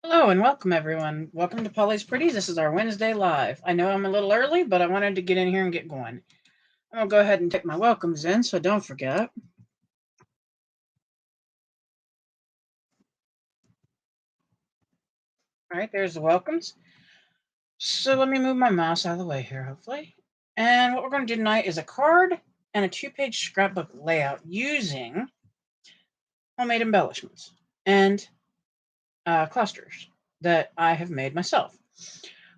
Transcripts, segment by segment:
Hello and welcome everyone. Welcome to Polly's Pretties. This is our Wednesday live. I know I'm a little early, but I wanted to get in here and get going. I'm gonna go ahead and type my welcomes in so don't forget. All right, there's the welcomes. So let me move my mouse out of the way here, hopefully. And what we're going to do tonight is a card and a two-page scrapbook layout using homemade embellishments and clusters that I have made myself.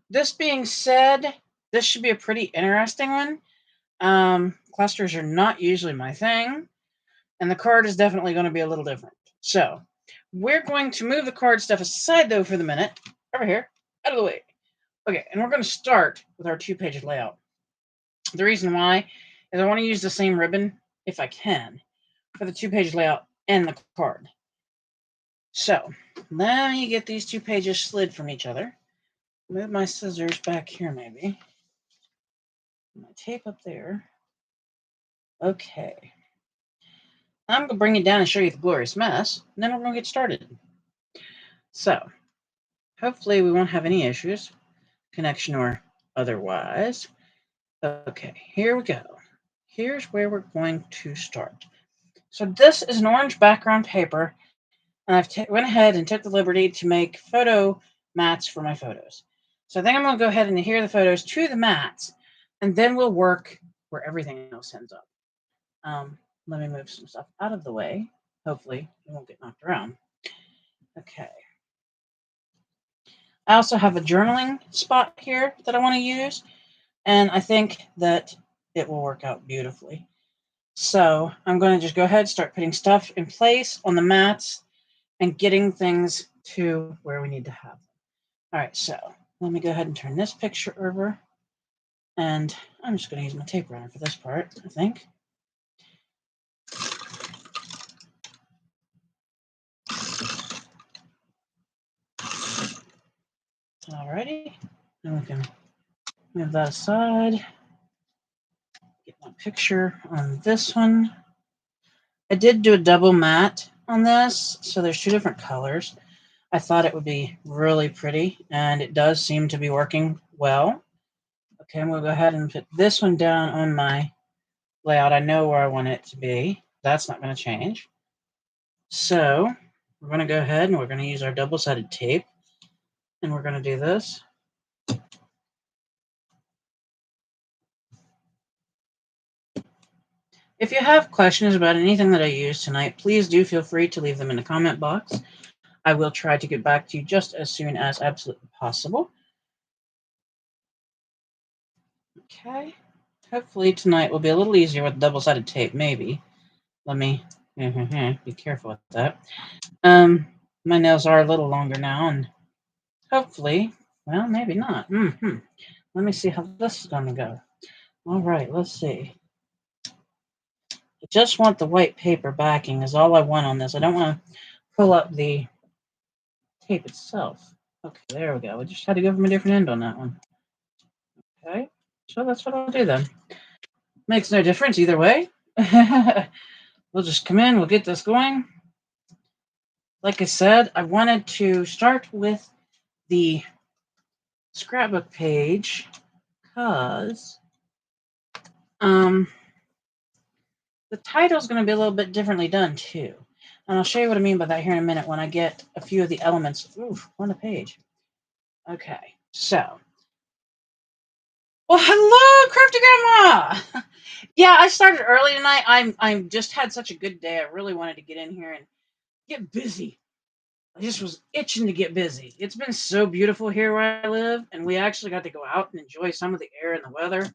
This being said, this should be a pretty interesting one. Clusters are not usually my thing, and the card is definitely going to be a little different. So we're going to move the card stuff aside, though, for the minute. Over here, out of the way. Okay, and we're going to start with our two-page layout. The reason why is I want to use the same ribbon, if I can, for the two-page layout and the card. So let me get these two pages slid from each other. Move my scissors back here, maybe. My tape up there. Okay. I'm going to bring it down and show you the glorious mess, and then we're going to get started. So, hopefully we won't have any issues, connection or otherwise. Okay, here we go. Here's where we're going to start. So this is an orange background paper, and I've went ahead and took the liberty to make photo mats for my photos. So I think I'm going to go ahead and adhere the photos to the mats, and then we'll work where everything else ends up. Let me move some stuff out of the way. Hopefully it won't get knocked around. Okay. I also have a journaling spot here that I want to use, and I think that it will work out beautifully. So I'm going to just go ahead, start putting stuff in place on the mats and getting things to where we need to have them. All right, so let me go ahead and turn this picture over, and I'm just going to use my tape runner for this part, I think. Alrighty, and we can move that aside. Get my picture on this one. I did do a double mat on this, so there's two different colors. I thought it would be really pretty, and it does seem to be working well. Okay, I'm going to go ahead and put this one down on my layout. I know where I want it to be. That's not going to change. So we're going to go ahead and we're going to use our double-sided tape, and we're going to do this. If you have questions about anything that I used tonight, please do feel free to leave them in the comment box. I will try to get back to you just as soon as absolutely possible. Okay. Hopefully tonight will be a little easier with double-sided tape, maybe. Let me be careful with that. My nails are a little longer now, and hopefully, well, maybe not. Let me see how this is going to go. All right, let's see. I just want the white paper backing is all I want on this. I don't want to pull up the tape itself. Okay, there we go. We just had to go from a different end on that one. Okay, so that's what I'll do then. Makes no difference either way. We'll just come in, we'll get this going. Like I said, I wanted to start with the scrapbook page because the title is going to be a little bit differently done too. And I'll show you what I mean by that here in a minute when I get a few of the elements on the page. Okay, so. Well, hello, Crafty Grandma! Yeah, I started early tonight. I just had such a good day. I really wanted to get in here and get busy. I just was itching to get busy. It's been so beautiful here where I live, and we actually got to go out and enjoy some of the air and the weather.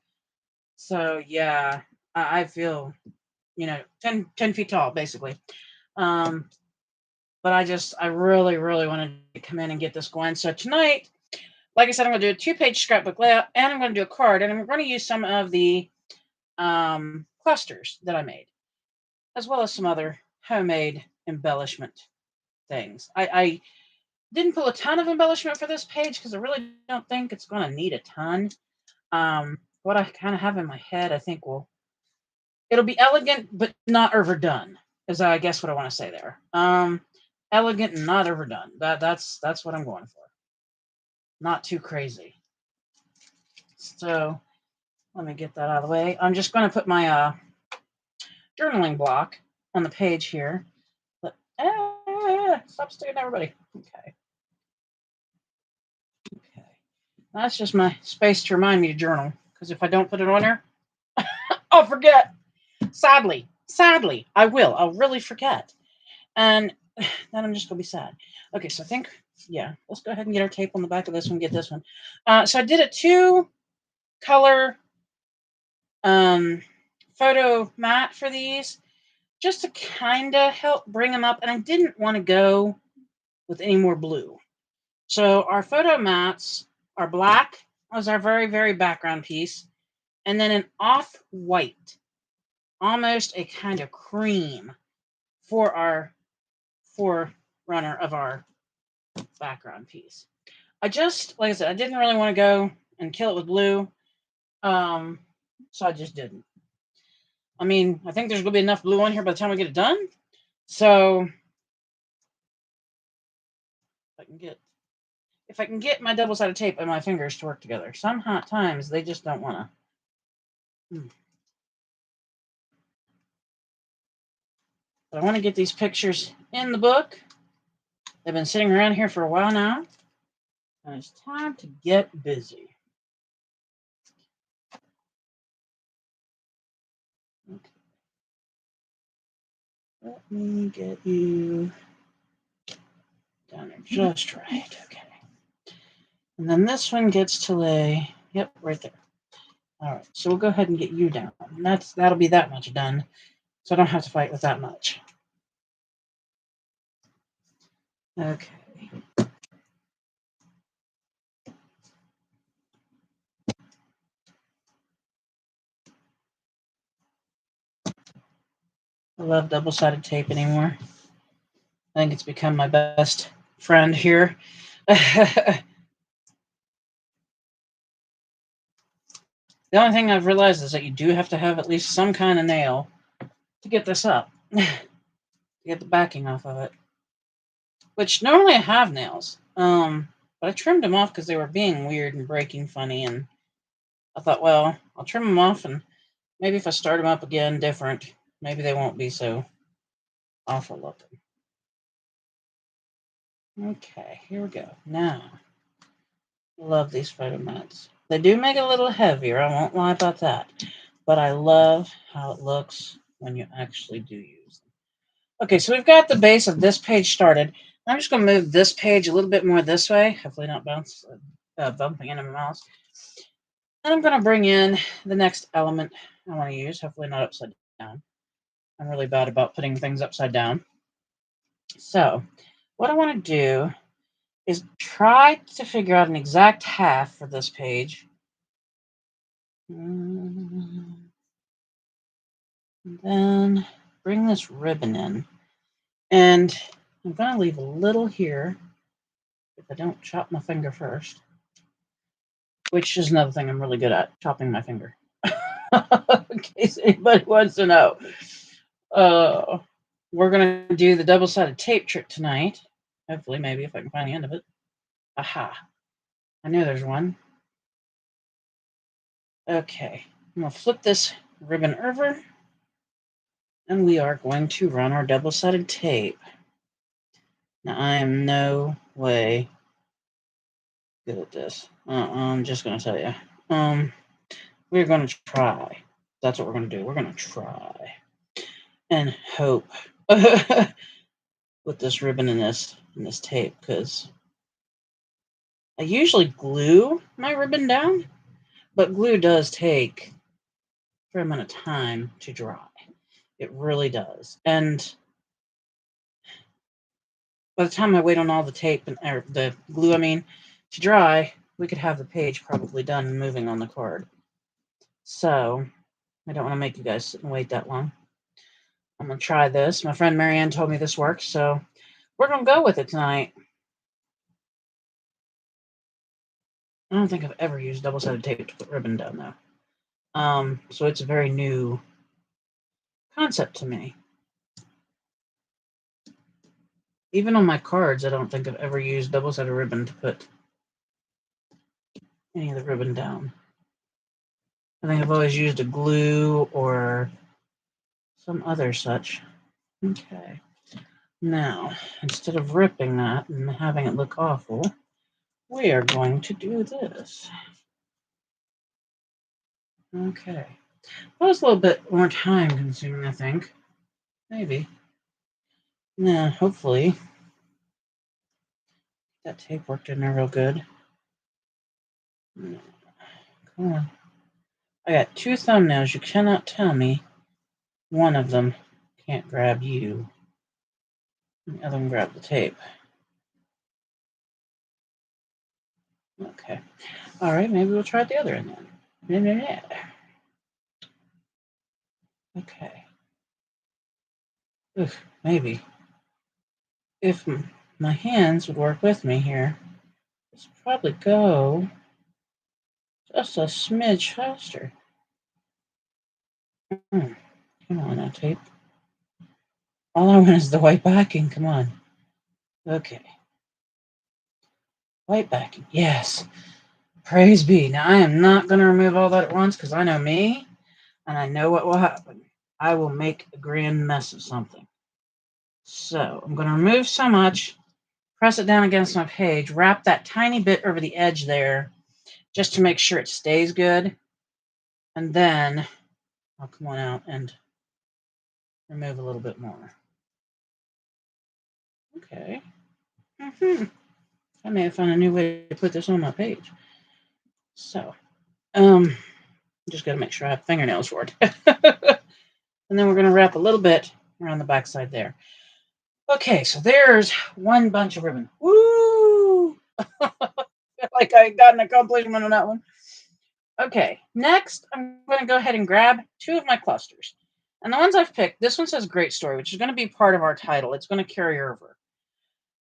So, yeah, I feel, 10 feet tall, basically. But I really, really wanted to come in and get this going. So tonight, like I said, I'm going to do a two-page scrapbook layout, and I'm going to do a card, and I'm going to use some of the clusters that I made, as well as some other homemade embellishment things. I didn't pull a ton of embellishment for this page because I really don't think it's going to need a ton. What I kind of have in my head, I think it'll be elegant but not overdone, is I guess what I want to say there. elegant and not overdone. That's what I'm going for. Not too crazy. So let me get that out of the way. I'm just going to put my journaling block on the page here. But, stop staring at everybody. Okay. Okay. That's just my space to remind me to journal. Because if I don't put it on there, I'll forget. Sadly, I will. I'll really forget. And then I'm just going to be sad. Okay, so I think, yeah, let's go ahead and get our tape on the back of this one, get this one. So I did a 2-color photo mat for these, just to kind of help bring them up. And I didn't want to go with any more blue. So our photo mats are black as our very, very background piece. And then an off-white, almost a kind of cream for our forerunner of our background piece. I just, like I said, I didn't really want to go and kill it with blue. So I just didn't. I mean, I think there's going to be enough blue on here by the time we get it done. So if I can get my double-sided tape and my fingers to work together. Sometimes they just don't want to. But I want to get these pictures in the book. They've been sitting around here for a while now. And it's time to get busy. Okay. Let me get you down there just right. Okay. And then this one gets to lay, yep, right there. All right, so we'll go ahead and get you down. And that'll be that much done, so I don't have to fight with that much. Okay. I love double-sided tape anymore. I think it's become my best friend here. The only thing I've realized is that you do have to have at least some kind of nail to get this up, to get the backing off of it. Which normally I have nails, but I trimmed them off because they were being weird and breaking funny, and I thought, well, I'll trim them off, and maybe if I start them up again different, maybe they won't be so awful looking. Okay, here we go. Now, love these photo mats. They do make it a little heavier, I won't lie about that. But I love how it looks when you actually do use them. Okay, so we've got the base of this page started. I'm just going to move this page a little bit more this way, hopefully not bumping into my mouse. And I'm going to bring in the next element I want to use, hopefully not upside down. I'm really bad about putting things upside down. So what I want to do is try to figure out an exact half for this page. And then bring this ribbon in. And I'm going to leave a little here if I don't chop my finger first. Which is another thing I'm really good at, chopping my finger. In case anybody wants to know. We're going to do the double-sided tape trick tonight. Hopefully, maybe, if I can find the end of it. Aha. I knew there's one. Okay. I'm going to flip this ribbon over. And we are going to run our double-sided tape. Now, I am no way good at this. I'm just going to tell you. We're going to try. That's what we're going to do. We're going to try. And hope with this ribbon and this tape, because I usually glue my ribbon down, but glue does take a fair amount of time to dry. It really does. And by the time I wait on all the tape or the glue, to dry, we could have the page probably done and moving on the card. So I don't want to make you guys sit and wait that long. I'm going to try this. My friend Marianne told me this works, so we're going to go with it tonight. I don't think I've ever used double-sided tape to put ribbon down, though. So it's a very new concept to me. Even on my cards, I don't think I've ever used double-sided ribbon to put any of the ribbon down. I think I've always used a glue or some other such. Okay. Now, instead of ripping that and having it look awful, we are going to do this. Okay. That was a little bit more time consuming, I think. Maybe. Nah, hopefully. That tape worked in there real good. Come on. I got 2 thumbnails. You cannot tell me one of them can't grab you. The other one grab the tape. Okay. All right, maybe we'll try the other end then. Okay. Oof, maybe. If my hands would work with me here, this would probably go just a smidge faster. Come on now, tape. All I want is the white backing. Come on. Okay. White backing. Yes. Praise be. Now, I am not going to remove all that at once because I know me and I know what will happen. I will make a grand mess of something. So I'm going to remove so much, press it down against my page, wrap that tiny bit over the edge there just to make sure it stays good. And then I'll come on out and remove a little bit more. Okay. I may have found a new way to put this on my page. So, just got to make sure I have fingernails for it. And then we're going to wrap a little bit around the back side there. Okay, so there's one bunch of ribbon. Woo! Like I got an accomplishment on that one. Okay, next I'm going to go ahead and grab 2 of my clusters. And the ones I've picked, this one says Great Story, which is going to be part of our title. It's going to carry over.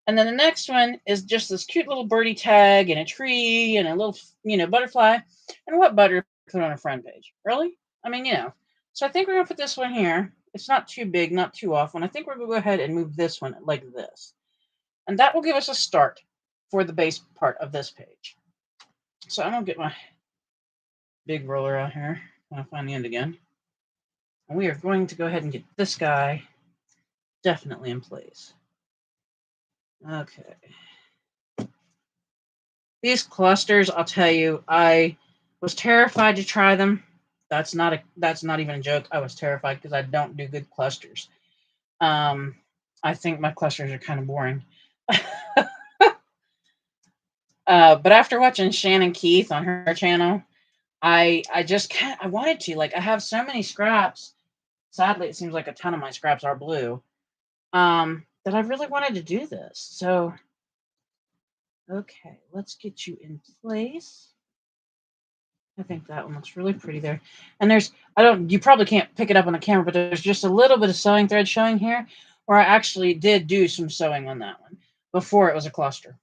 And then the next one is just this cute little birdie tag and a tree and a little, butterfly. And what butter put on a front page? Really? I mean, So I think we're going to put this one here. It's not too big, not too off. And I think we're going to go ahead and move this one like this. And that will give us a start for the base part of this page. So I'm going to get my big roller out here when I find the end again. And we are going to go ahead and get this guy definitely in place. Okay. These clusters, I'll tell you, I was terrified to try them. That's not even a joke. I was terrified because I don't do good clusters. I think my clusters are kind of boring. But after watching Shannon Keith on her channel, I just can't. I wanted to. Like, I have so many scraps. Sadly, it seems like a ton of my scraps are blue. That I really wanted to do this. So, okay, let's get you in place. I think that one looks really pretty there. And you probably can't pick it up on the camera, but there's just a little bit of sewing thread showing here where I actually did do some sewing on that one before it was a cluster.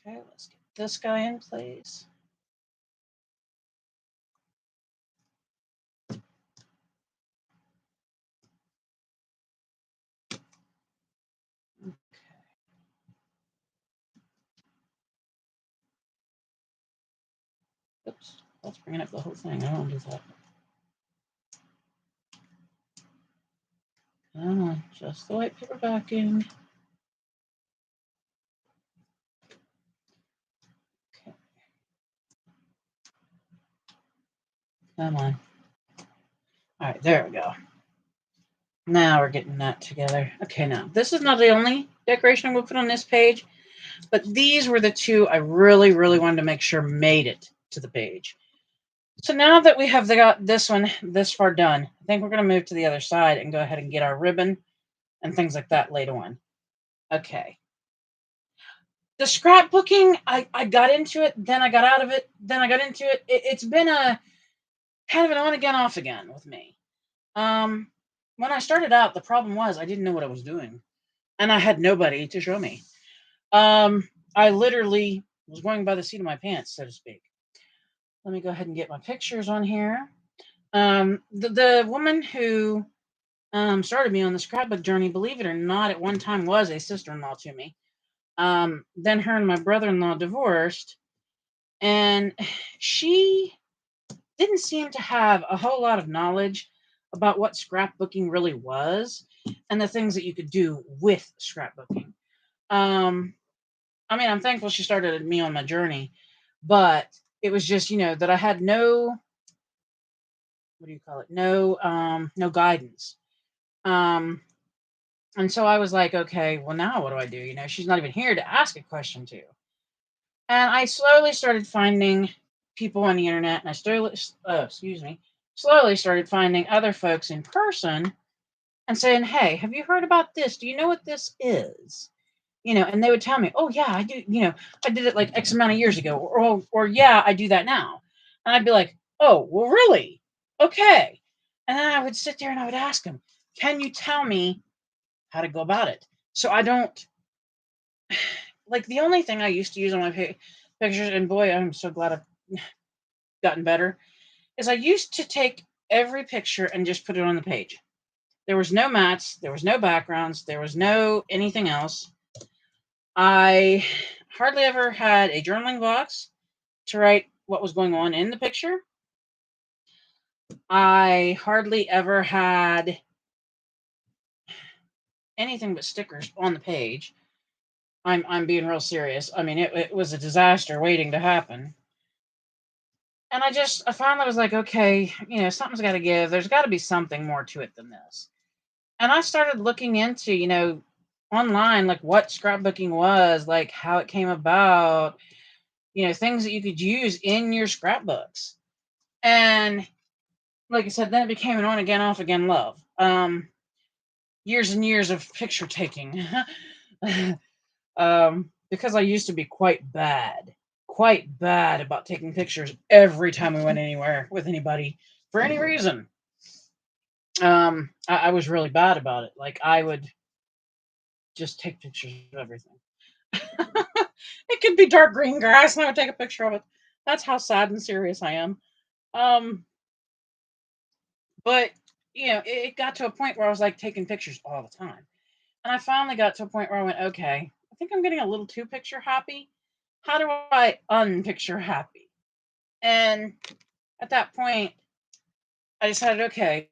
Okay, let's get this guy in place. Oops, that's bringing up the whole thing. I don't want to do that. Come on, just the white paper backing. Okay. Come on. All right, there we go. Now we're getting that together. Okay, now this is not the only decoration we'll put on this page, but these were the 2 I really, really wanted to make sure made it to the page. So now that we have got this one this far done, I think we're going to move to the other side and go ahead and get our ribbon and things like that later on. Okay. The scrapbooking, I got into it, then I got out of it, then I got into it. It's been a kind of an on again, off again with me. When I started out, the problem was I didn't know what I was doing, and I had nobody to show me. I literally was going by the seat of my pants, so to speak. Let me go ahead and get my pictures on here. The woman who started me on the scrapbook journey. Believe it or not, at one time was a sister-in-law to me. Then her and my brother-in-law divorced, and she didn't seem to have a whole lot of knowledge about what scrapbooking really was and the things that you could do with scrapbooking. Um, I mean, I'm thankful she started me on my journey, but it was just, that I had no, what do you call it? No guidance. Um, and so I was like, okay, well now what do I do? She's not even here to ask a question to. And I slowly started finding people on the internet, and I slowly started finding other folks in person and saying, "Hey, have you heard about this? Do you know what this is?" And they would tell me, "Oh yeah, I do. I did it like X amount of years ago," or yeah, I do that now. And I'd be like, "Oh, well, really? Okay." And then I would sit there and I would ask them, "Can you tell me how to go about it?" So I don't like the only thing I used to use on my pictures, and boy, I'm so glad I've gotten better, is I used to take every picture and just put it on the page. There was no mats, there was no backgrounds, there was no anything else. I hardly ever had a journaling box to write what was going on in the picture. I hardly ever had anything but stickers on the page. I'm being real serious. I mean, it was a disaster waiting to happen. And I finally was like, okay, something's got to give. There's got to be something more to it than this. And I started looking into, online, like what scrapbooking was, like how it came about, things that you could use in your scrapbooks. And like I said, then it became an on again, off again love. Years and years of picture taking. Because I used to be quite bad about taking pictures every time we went anywhere with anybody for any reason. I was really bad about it. Like I would just take pictures of everything. It could be dark green grass, and I would take a picture of it. That's how sad and serious I am. Um, but it got to a point where I was like taking pictures all the time, and I finally got to a point where I went, okay, I think I'm getting a little too picture happy. How do I unpicture happy? And at that point, I decided, okay,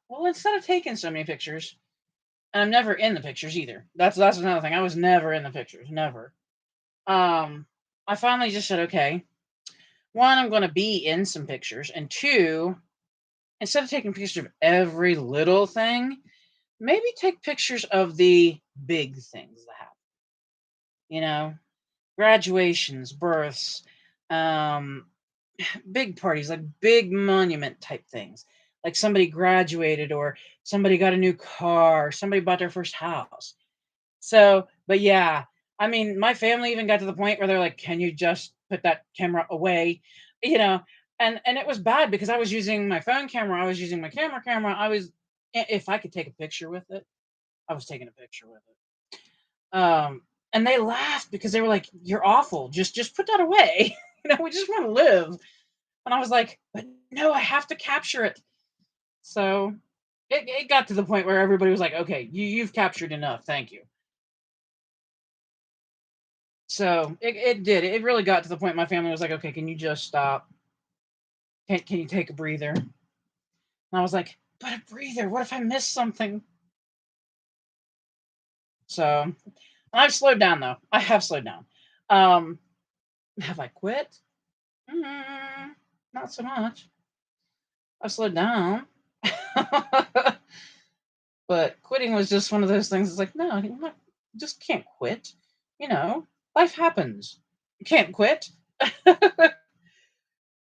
well, instead of taking so many pictures, and I'm never in the pictures either. That's another thing. I was never in the pictures, never. Um, I finally just said, okay, one, I'm going to be in some pictures, and two, instead of taking pictures of every little thing, maybe take pictures of the big things that happen. You know, graduations, births, um, big parties, like big monument type things. Like somebody graduated, or somebody got a new car, or somebody bought their first house. So, but yeah, I mean, my family even got to the point where they're like, "Can you just put that camera away?" You know, and it was bad because I was using my phone camera, I was using my camera. If I could take a picture with it, I was taking a picture with it. And they laughed because they were like, "You're awful. Just put that away. We just want to live." And I was like, "But no, I have to capture it." So it got to the point where everybody was like, "Okay, you've captured enough. Thank you." So it did. It really got to the point my family was like, "Okay, can you just stop? Can you take a breather?" And I was like, "But a breather? What if I miss something?" So I've slowed down though. I have slowed down. Um, have I quit? Mm, not so much. I've slowed down. But quitting was just one of those things. It's like, no, just can't quit. Life happens. You can't quit.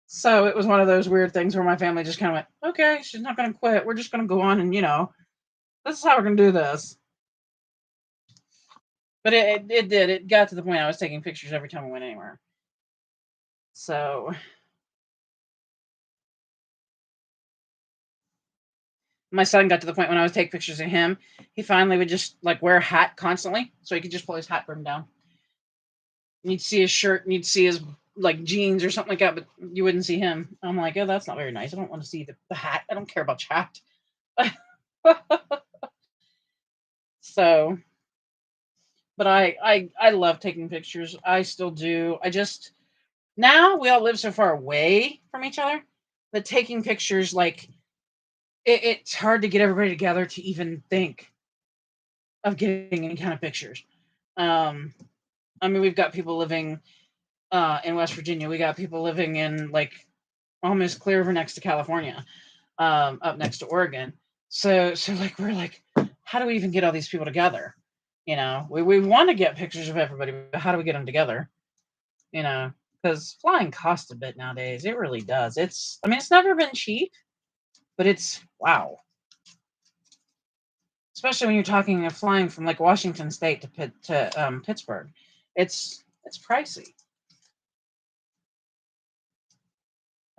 So it was one of those weird things where my family just kind of went, okay, she's not going to quit. We're just going to go on and, this is how we're going to do this. But it did. It got to the point I was taking pictures every time I went anywhere. So my son got to the point when I was taking pictures of him, he finally would just like wear a hat constantly. So he could just pull his hat brim down. And you'd see his shirt and you'd see his like jeans or something like that, but you wouldn't see him. I'm like, oh, that's not very nice. I don't want to see the hat. I don't care about your hat. So, but I love taking pictures. I still do. Now we all live so far away from each other that taking pictures, like, it's hard to get everybody together to even think of getting any kind of pictures. Um, I mean, we've got people living in West Virginia. We got people living in, like, almost clear over next to California, up next to Oregon. So like, we're like, how do we even get all these people together? We want to get pictures of everybody, but how do we get them together? Because flying costs a bit nowadays. It really does. I mean, it's never been cheap, but it's wow. Especially when you're talking of flying from, like, Washington State to Pittsburgh. It's pricey.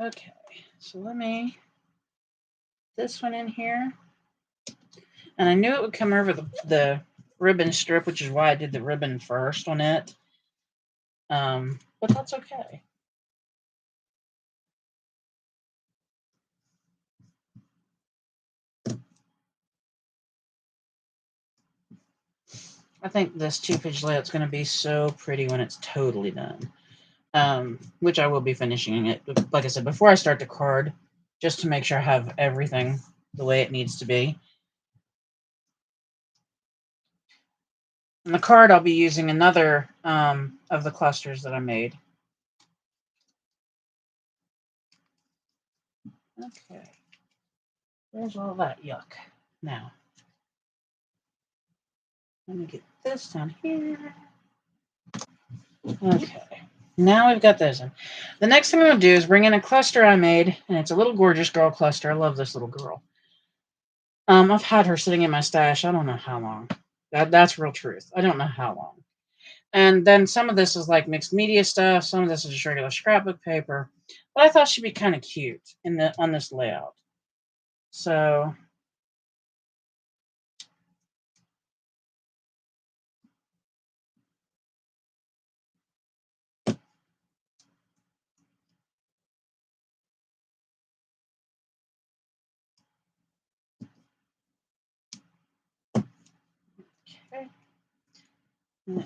Okay, so let me this one in here, and I knew it would come over the ribbon strip, which is why I did the ribbon first on it. But that's okay. I think this 2-page layout's going to be so pretty when it's totally done. Which I will be finishing it, like I said, before I start the card, just to make sure I have everything the way it needs to be. And the card, I'll be using another of the clusters that I made. Okay. There's all that yuck. Now, let me get this down here. Okay. Now we've got those in. The next thing I'm going to do is bring in a cluster I made, and it's a little gorgeous girl cluster. I love this little girl. I've had her sitting in my stash. I don't know how long. That's real truth. I don't know how long. And then some of this is like mixed media stuff. Some of this is just regular scrapbook paper. But I thought she'd be kind of cute on this layout. So okay. Now,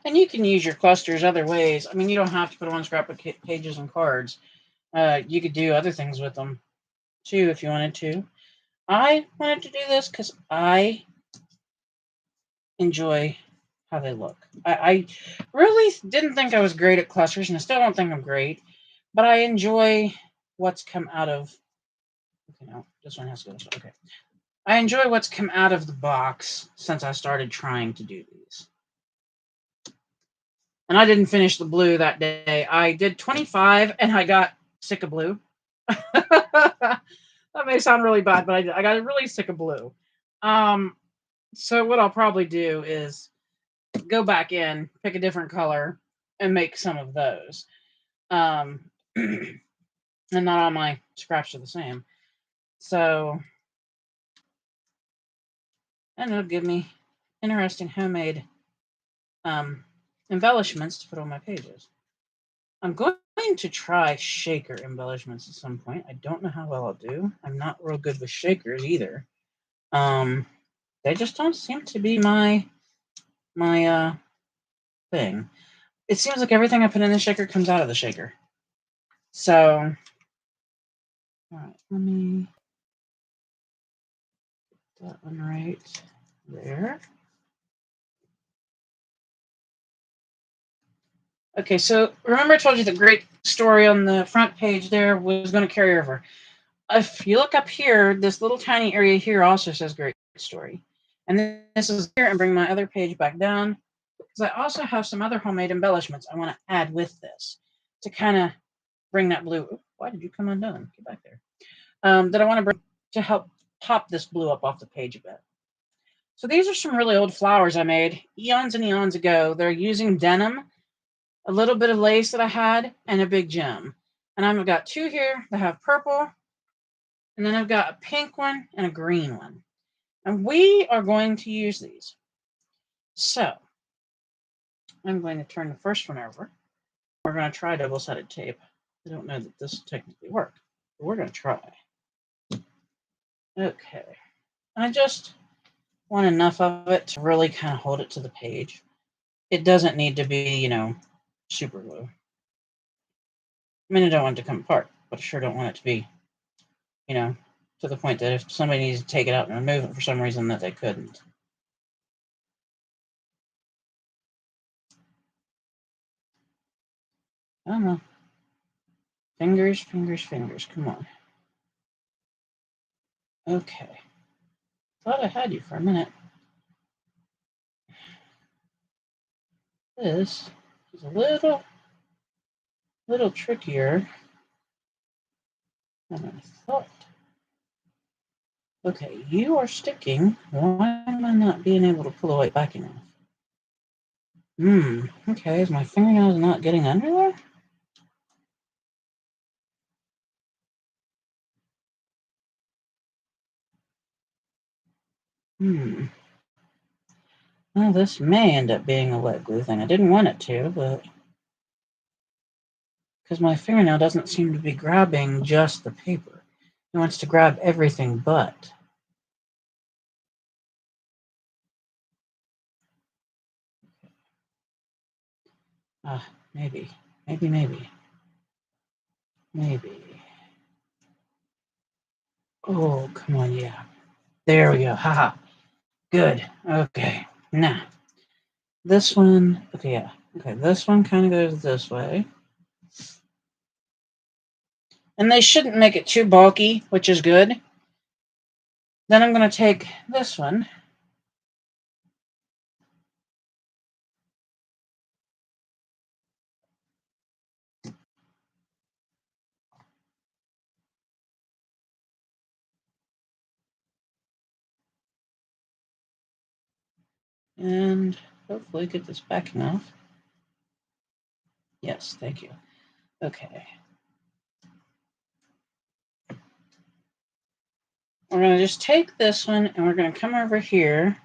and you can use your clusters other ways. I mean, you don't have to put them on scrapbook pages and cards. You could do other things with them too if you wanted to. I wanted to do this because I enjoy how they look. I really didn't think I was great at clusters, and I still don't think I'm great, but I enjoy what's come out of. Okay, no, this one has to go this way. Okay. I enjoy what's come out of the box since I started trying to do these. And I didn't finish the blue that day. I did 25 and I got sick of blue. That may sound really bad, but I got really sick of blue. So what I'll probably do is go back in, pick a different color, and make some of those. And not all my scraps are the same. So, and it'll give me interesting homemade embellishments to put on my pages. I'm going to try shaker embellishments at some point. I don't know how well I'll do. I'm not real good with shakers either. They just don't seem to be my thing. It seems like everything I put in the shaker comes out of the shaker. So, all right, let me get that one right there. Okay, so remember I told you the great story on the front page there was going to carry over. If you look up here, this little tiny area here also says great story. And then this is here, and bring my other page back down, because I also have some other homemade embellishments I want to add with this to kind of bring that blue. Ooh, why did you come undone? Get back there. That I want to bring to help pop this blue up off the page a bit. So these are some really old flowers I made eons and eons ago. They're using denim, a little bit of lace that I had, and a big gem. And I've got two here that have purple, and then I've got a pink one and a green one. And we are going to use these. So I'm going to turn the first one over. We're going to try double-sided tape. I don't know that this will technically work, but we're going to try. Okay. I just want enough of it to really kind of hold it to the page. It doesn't need to be, super glue. I mean, I don't want it to come apart, but I sure don't want it to be, to the point that if somebody needs to take it out and remove it for some reason that they couldn't. I don't know. Fingers, fingers, fingers. Come on. Okay. Thought I had you for a minute. This is a little trickier than I thought. Okay, you are sticking. Why am I not being able to pull the white backing off? Okay, is my fingernails not getting under there? Well, this may end up being a wet glue thing. I didn't want it to, but because my fingernail doesn't seem to be grabbing just the paper. It wants to grab everything but. Maybe. Oh, come on, yeah. There we go. Haha. Good. Okay. Now, this one. Okay, yeah. Okay, this one kind of goes this way. And they shouldn't make it too bulky, which is good. Then I'm going to take this one. And hopefully get this backing off. Yes, thank you. Okay. We're going to just take this one and we're going to come over here.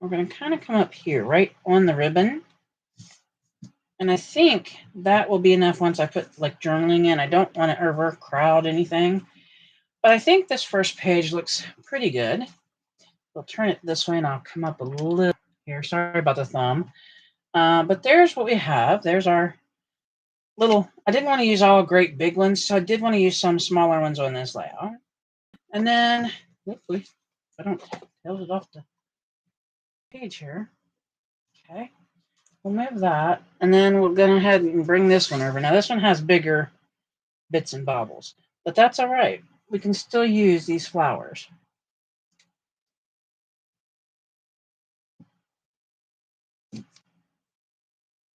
We're going to kind of come up here, right on the ribbon. And I think that will be enough once I put like journaling in. I don't want to overcrowd anything. But I think this first page looks pretty good. I'll turn it this way and I'll come up a little here. Sorry about the thumb. But there's what we have. There's our little, I didn't want to use all great big ones, so I did want to use some smaller ones on this layout. And then, hopefully, I don't tilt it off the page here. Okay, we'll move that. And then we'll go ahead and bring this one over. Now, this one has bigger bits and bobbles, but that's all right. We can still use these flowers.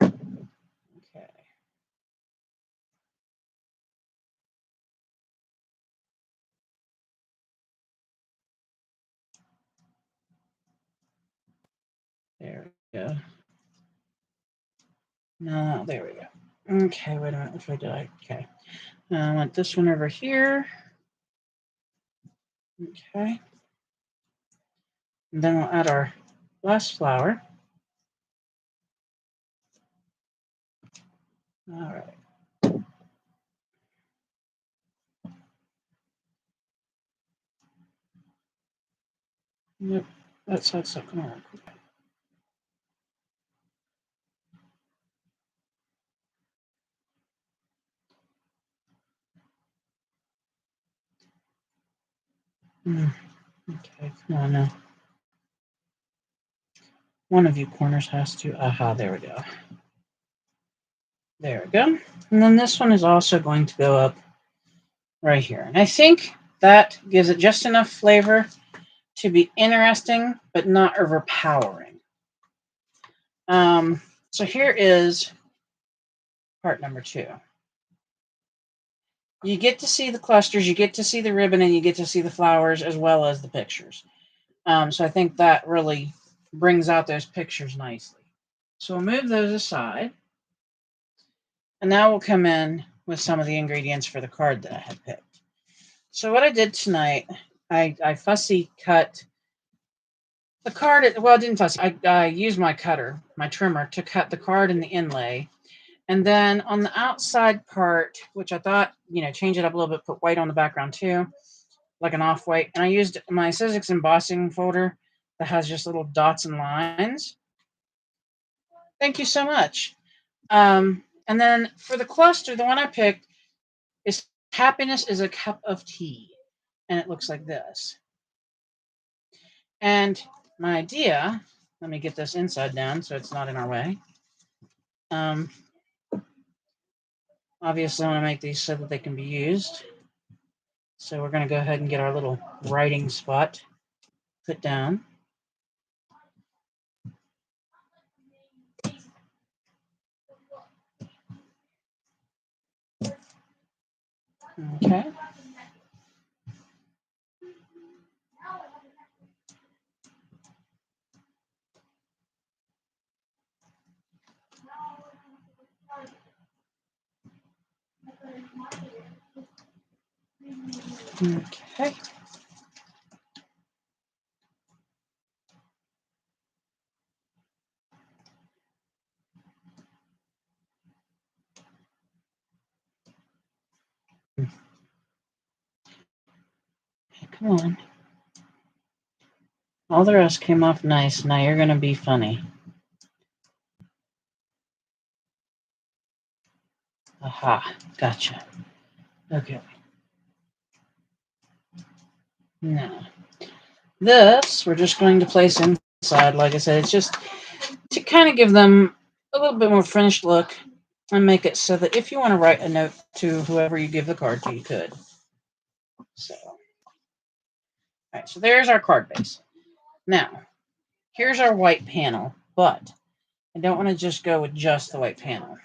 Okay. There we go. No, there we go. Okay, wait a minute. Which way did I? Okay. I want this one over here. Okay. And then we'll add our last flower. All right. Yep, that's not going to work. Okay, come on now. One of you corners has to. Aha, there we go. There we go. And then this one is also going to go up right here. And I think that gives it just enough flavor to be interesting, but not overpowering. So here is part number 2. You get to see the clusters, you get to see the ribbon, and you get to see the flowers as well as the pictures. So I think that really brings out those pictures nicely. So we'll move those aside. And now we'll come in with some of the ingredients for the card that I had picked. So what I did tonight, I fussy cut The card, well, I didn't fuss. I used my cutter, my trimmer, to cut the card and the inlay. And then on the outside part, which I thought, change it up a little bit, put white on the background too, like an off-white. And I used my Sizzix embossing folder that has just little dots and lines. Thank you so much. And then for the cluster, the one I picked is Happiness is a Cup of Tea. And it looks like this. And my idea, let me get this inside down so it's not in our way. Obviously, I want to make these so that they can be used. So we're going to go ahead and get our little writing spot put down. Okay. Okay. Come on. All the rest came off nice. Now you're going to be funny. Aha. Gotcha. Okay. Now, this we're just going to place inside. Like I said, it's just to kind of give them a little bit more finished look and make it so that if you want to write a note to whoever you give the card to, you could. So, all right, so there's our card base. Now, here's our white panel, but I don't want to just go with just the white panel.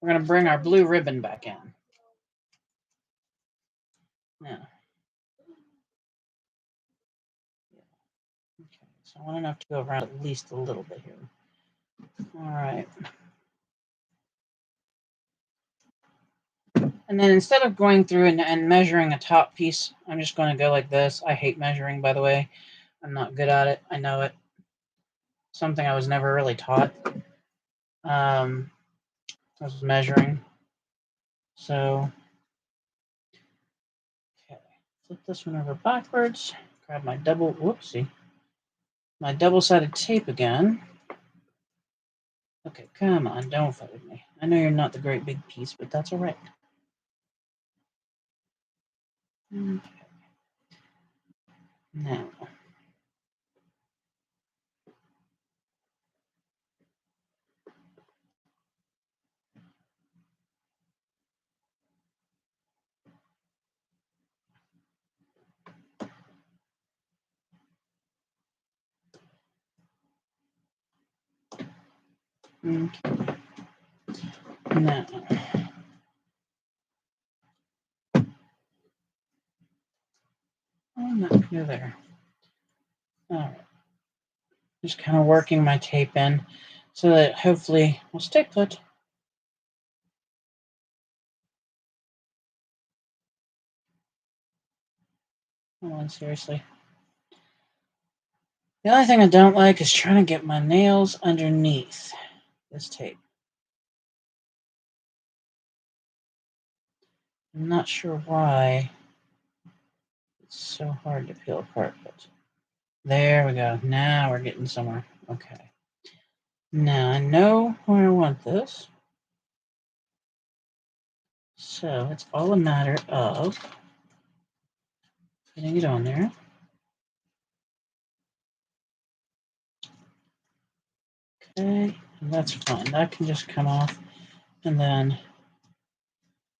We're going to bring our blue ribbon back in. Now, okay, so I want enough to go around at least a little bit here. All right. And then instead of going through and measuring a top piece, I'm just going to go like this. I hate measuring, by the way. I'm not good at it. I know it. Something I was never really taught. Was measuring. So, okay, flip this one over backwards. Grab my my double-sided tape again. Okay, come on, don't fight with me. I know you're not the great big piece, but that's all right. Okay. Now, okay. Now, I'm not go there. All right. Just kind of working my tape in so that hopefully will stay put. Come on, seriously. The only thing I don't like is trying to get my nails underneath this tape. I'm not sure why it's so hard to peel apart, but there we go. Now we're getting somewhere. Okay. Now I know where I want this. So it's all a matter of getting it on there. Okay, and that's fine. That can just come off. And then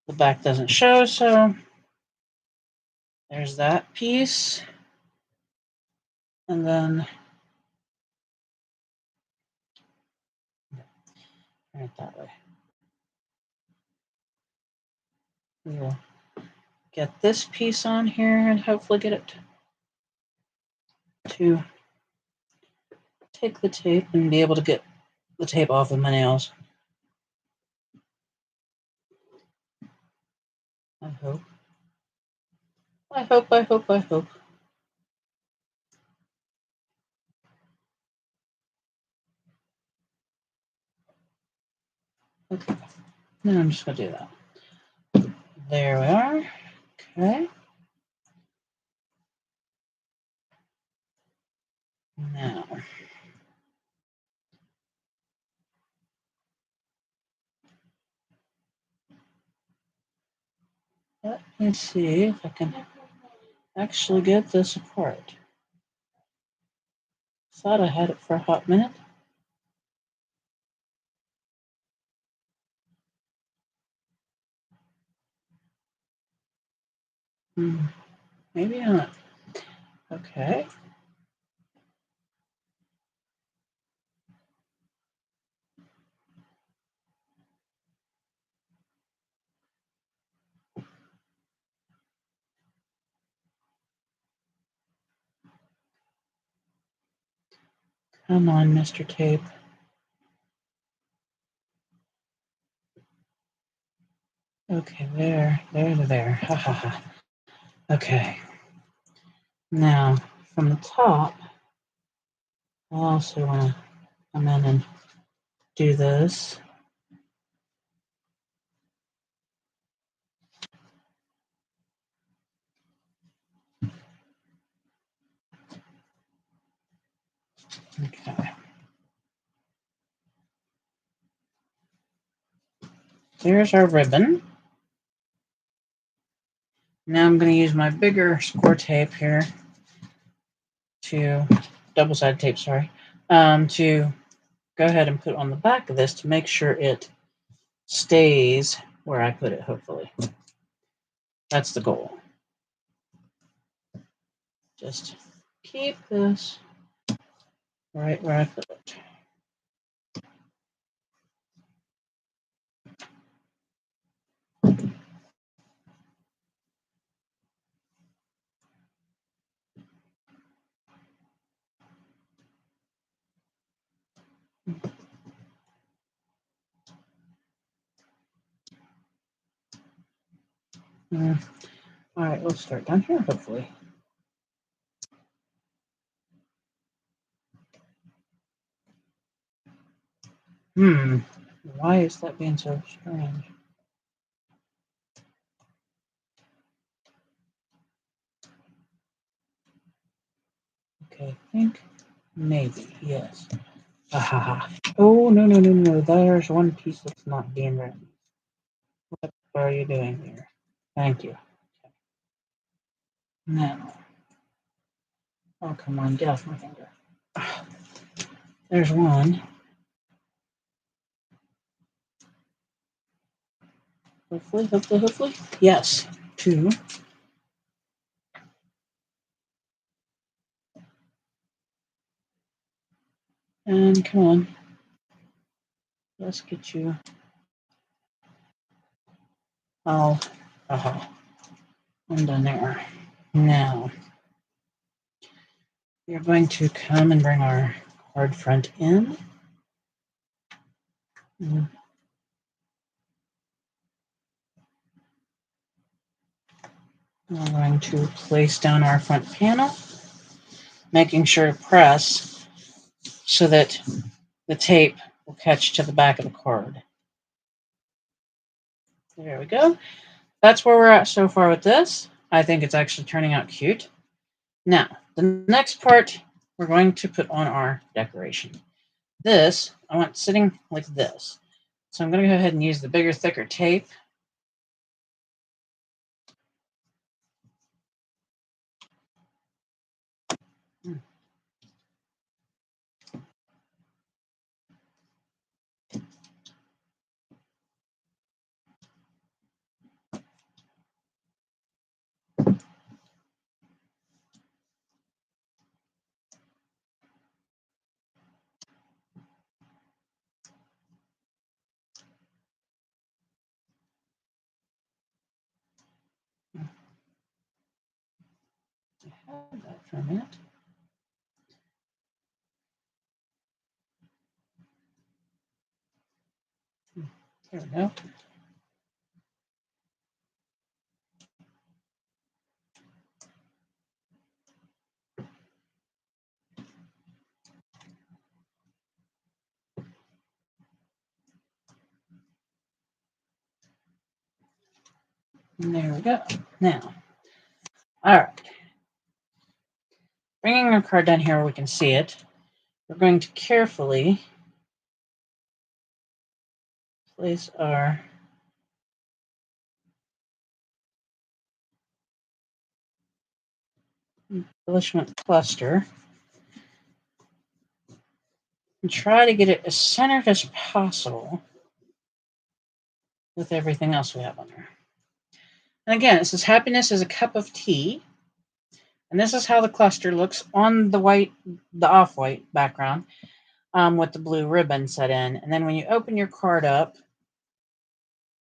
the back doesn't show, so there's that piece. And then turn it that way. We'll get this piece on here and hopefully get it to take the tape and be able to get the tape off of my nails. I hope. I hope. Okay. Then I'm just going to do that. There we are. Okay. Now, let me see if I can actually get this apart. Thought I had it for a hot minute. Maybe not. Okay. Come on, Mr. Tape. Okay, there. Ha ha ha. Okay. Now, from the top, I also want to come in and do this. Okay. There's our ribbon. Now I'm going to use my bigger score tape here to, double-sided tape, sorry, to go ahead and put on the back of this to make sure it stays where I put it, hopefully. That's the goal. Just keep this right where I put it. All right, we'll start down here, hopefully. Why is that being so strange? Okay, I think maybe, yes. Ahaha. Oh, no. There's one piece that's not being written. What are you doing here? Thank you. Now. Oh, come on, get off my finger. There's one. Hopefully. Yes. Two. And come on. Let's get you. Oh, I'm done there. Now, we're going to come and bring our card front in. I'm going to place down our front panel, making sure to press so that the tape will catch to the back of the card. There we go. That's where we're at so far with this. I think it's actually turning out cute. Now, the next part, we're going to put on our decoration. This, I want sitting like this. So I'm going to go ahead and use the bigger, thicker tape. Hold that for a minute. There we go. And there we go. Now, all right. Bringing our card down here where we can see it, we're going to carefully place our embellishment cluster and try to get it as centered as possible with everything else we have on there. And again, it says happiness is a cup of tea. And this is how the cluster looks on the off-white background with the blue ribbon set in. And then when you open your card up,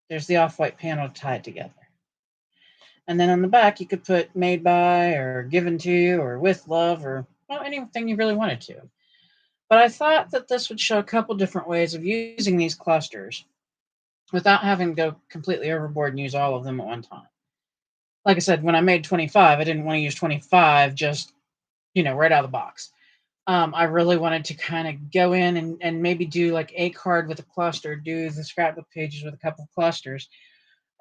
there's the off-white panel to tie it together. And then on the back, you could put made by or given to or with love or anything you really wanted to. But I thought that this would show a couple different ways of using these clusters without having to go completely overboard and use all of them at one time. Like I said, when I made 25, I didn't want to use 25 just, right out of the box. I really wanted to kind of go in and maybe do like a card with a cluster, do the scrapbook pages with a couple of clusters.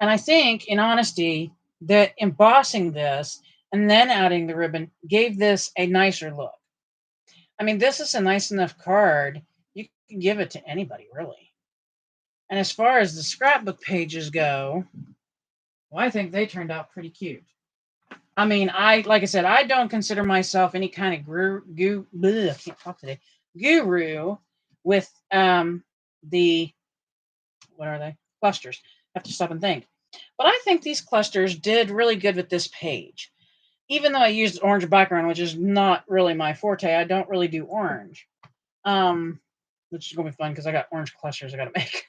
And I think, in honesty, that embossing this and then adding the ribbon gave this a nicer look. I mean, this is a nice enough card. You can give it to anybody, really. And as far as the scrapbook pages go, well, I think they turned out pretty cute. I mean, like I said, I don't consider myself any kind of I can't talk today. Guru with the what are they? Clusters. I have to stop and think. But I think these clusters did really good with this page. Even though I used orange background, which is not really my forte, I don't really do orange. Which is gonna be fun because I got orange clusters I gotta make.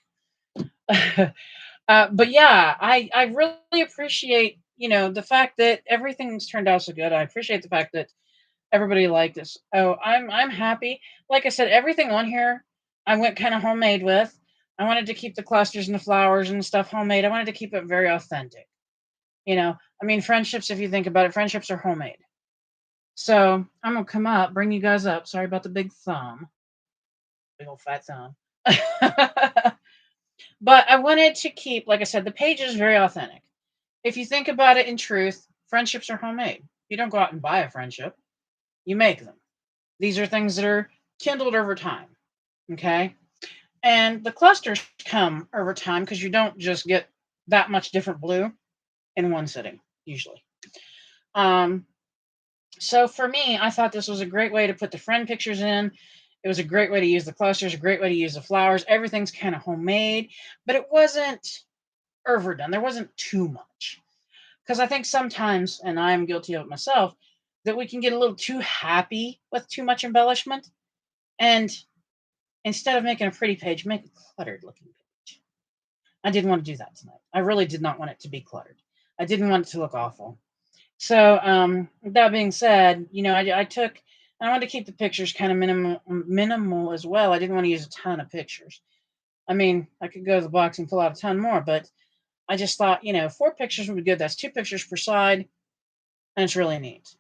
But yeah, I really appreciate the fact that everything's turned out so good. I appreciate the fact that everybody liked this. Oh, I'm happy. Like I said, everything on here I went kind of homemade with. I wanted to keep the clusters and the flowers and stuff homemade. I wanted to keep it very authentic. I mean, friendships, if you think about it, friendships are homemade. So I'm gonna come up, bring you guys up. Sorry about the big thumb, big old fat thumb. But I wanted to keep, like I said, the page is very authentic. If you think about it in truth, friendships are homemade. You don't go out and buy a friendship, you make them. These are things that are kindled over time. Okay. And the clusters come over time because you don't just get that much different blue in one sitting, usually. So for me, I thought this was a great way to put the friend pictures in. It was a great way to use the clusters, a great way to use the flowers. Everything's kind of homemade, but it wasn't overdone. There wasn't too much. Because I think sometimes, and I'm guilty of it myself, that we can get a little too happy with too much embellishment. And instead of making a pretty page, make a cluttered looking page. I didn't want to do that tonight. I really did not want it to be cluttered. I didn't want it to look awful. So that being said, I wanted to keep the pictures kind of minimal as well. I didn't want to use a ton of pictures. I mean, I could go to the box and pull out a ton more, but I just thought, 4 pictures would be good. That's 2 pictures per side, and it's really neat.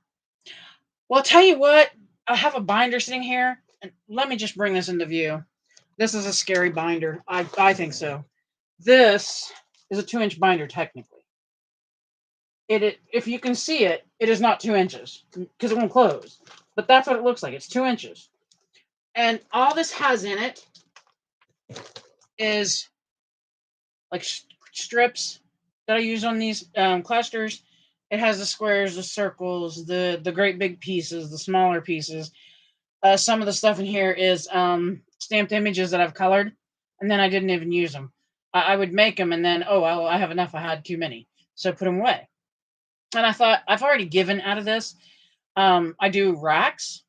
Well, I'll tell you what, I have a binder sitting here, and let me just bring this into view. This is a scary binder. I think so. This is a 2-inch binder, technically. If you can see it, it is not 2 inches because it won't close. But that's what it looks like. It's 2 inches. And all this has in it is like strips that I use on these clusters. It has the squares, the circles, the great big pieces, the smaller pieces. Some of the stuff in here is stamped images that I've colored, and then I didn't even use them. I would make them, and then, oh, well, I have enough. I had too many. So put them away. And I thought, I've already given out of this. I do racks.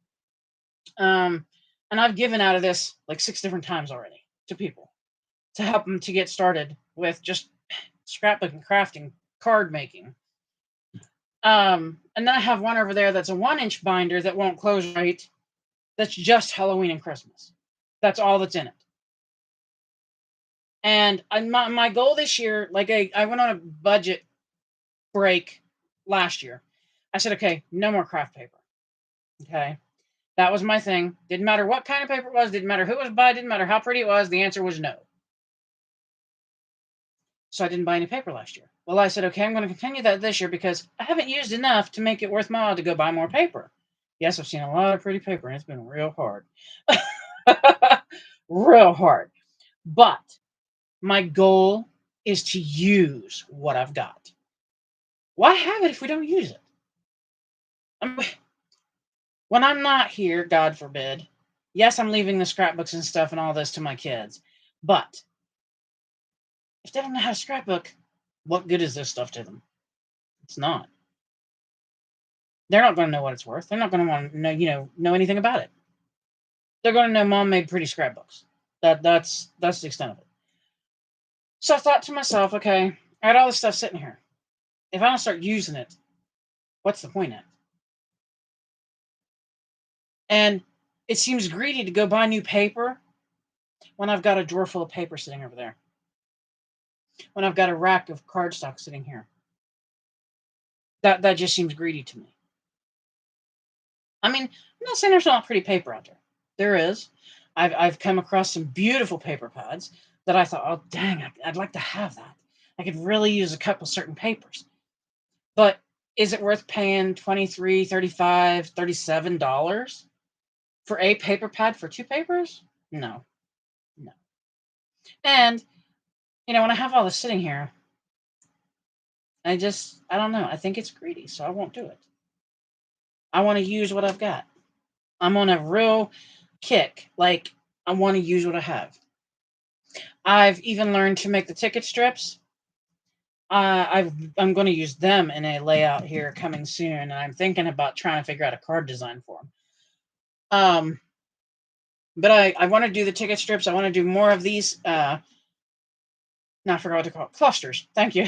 And I've given out of this like 6 different times already to people to help them to get started with just scrapbooking, crafting, card making. And then I have one over there that's a 1-inch binder that won't close right. That's just Halloween and Christmas. That's all that's in it. And my goal this year, like I went on a budget break last year. I said, okay, no more craft paper. Okay. That was my thing. Didn't matter what kind of paper it was. Didn't matter who it was by. Didn't matter how pretty it was. The answer was no. So I didn't buy any paper last year. Well, I said, okay, I'm going to continue that this year because I haven't used enough to make it worth my while to go buy more paper. Yes, I've seen a lot of pretty paper, and it's been real hard. Real hard. But my goal is to use what I've got. Why have it if we don't use it? I mean, when I'm not here, God forbid, yes, I'm leaving the scrapbooks and stuff and all this to my kids. But if they don't know how to scrapbook, what good is this stuff to them? It's not. They're not going to know what it's worth. They're not going to want to know anything about it. They're going to know mom made pretty scrapbooks. That's the extent of it. So I thought to myself, okay, I got all this stuff sitting here. If I don't start using it, what's the point in it? And it seems greedy to go buy new paper when I've got a drawer full of paper sitting over there. When I've got a rack of cardstock sitting here. That just seems greedy to me. I mean, I'm not saying there's not pretty paper out there. There is. I've come across some beautiful paper pads that I thought, oh dang, I'd like to have that. I could really use a couple certain papers. But is it worth paying $23, $35, $37 for a paper pad for two papers? No. No. And, when I have all this sitting here, I don't know. I think it's greedy, so I won't do it. I want to use what I've got. I'm on a real kick. Like, I want to use what I have. I've even learned to make the ticket strips. I'm going to use them in a layout here coming soon, and I'm thinking about trying to figure out a card design for them. But I want to do the ticket strips. I want to do more of these. Now I forgot what to call it. Clusters. Thank you.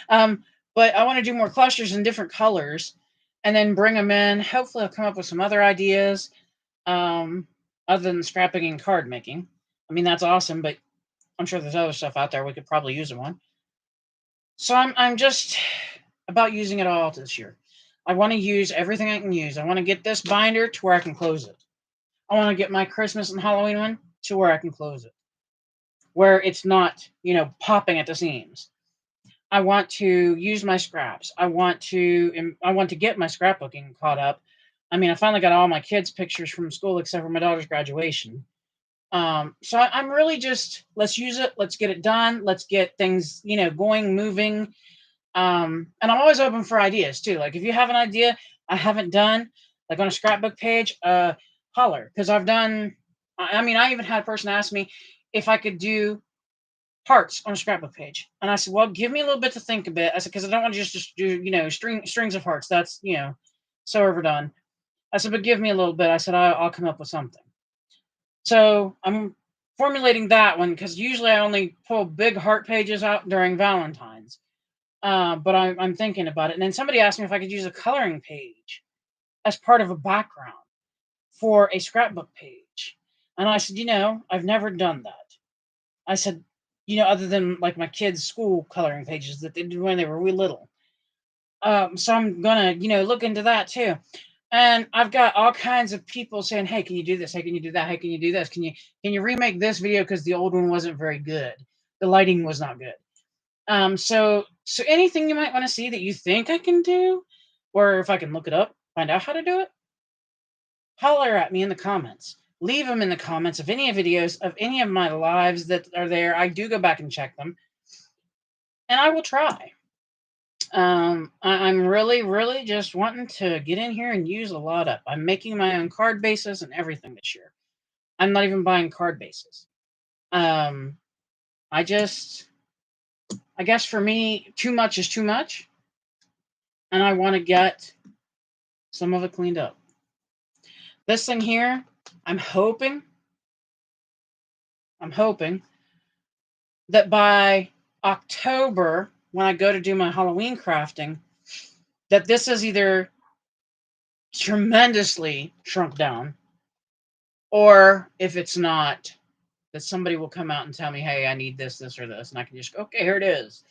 But I want to do more clusters in different colors, and then bring them in. Hopefully, I'll come up with some other ideas, other than scrapping and card making. I mean, that's awesome, but I'm sure there's other stuff out there we could probably use in one. So I'm just about using it all this year. I want to use everything I can use. I want to get this binder to where I can close it. I want to get my Christmas and Halloween one to where I can close it, where it's not, popping at the seams. I want to use my scraps. I want to get my scrapbooking caught up. I mean, I finally got all my kids' pictures from school except for my daughter's graduation. So I'm really just, let's use it. Let's get it done. Let's get things, going, moving. And I'm always open for ideas too. Like if you have an idea I haven't done, like on a scrapbook page, holler. Because I mean, I even had a person ask me if I could do hearts on a scrapbook page. And I said, well, give me a little bit to think a bit. I said, because I don't want to just do, strings of hearts. That's, so overdone. I said, but give me a little bit. I said, I'll come up with something. So I'm formulating that one because usually I only pull big heart pages out during Valentine's. But I'm thinking about it. And then somebody asked me if I could use a coloring page as part of a background for a scrapbook page. And I said, I've never done that. I said, other than like my kids' school coloring pages that they did when they were wee little. So I'm gonna, look into that too. And I've got all kinds of people saying, "Hey, can you do this? Hey, can you do that? Hey, can you do this? Can you remake this video because the old one wasn't very good? The lighting was not good." So anything you might want to see that you think I can do, or if I can look it up, find out how to do it, holler at me in the comments. Leave them in the comments of any videos of any of my lives that are there. I do go back and check them, and I will try. I'm really, really just wanting to get in here and use a lot up. I'm making my own card bases and everything this year. I'm not even buying card bases. Um, I guess for me, too much is too much, and I want to get some of it cleaned up. This thing here, I'm hoping that by October, when I go to do my Halloween crafting, that this is either tremendously shrunk down, or if it's not, that somebody will come out and tell me, hey, I need this, this, or this, and I can just go, okay, here it is.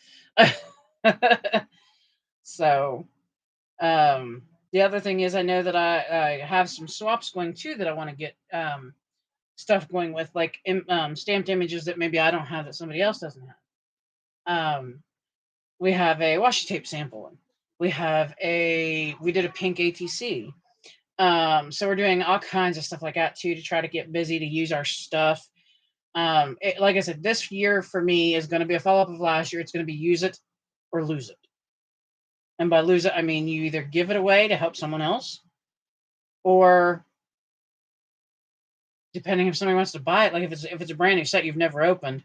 So, the other thing is I know that I have some swaps going too that I want to get stuff going with, like stamped images that maybe I don't have that somebody else doesn't have. Um, we have a washi tape sample. We did a pink ATC. So we're doing all kinds of stuff like that too to try to get busy to use our stuff. Like I said, this year for me is going to be a follow up of last year. It's going to be use it or lose it. And by lose it, I mean you either give it away to help someone else, or depending if somebody wants to buy it, like if it's a brand new set you've never opened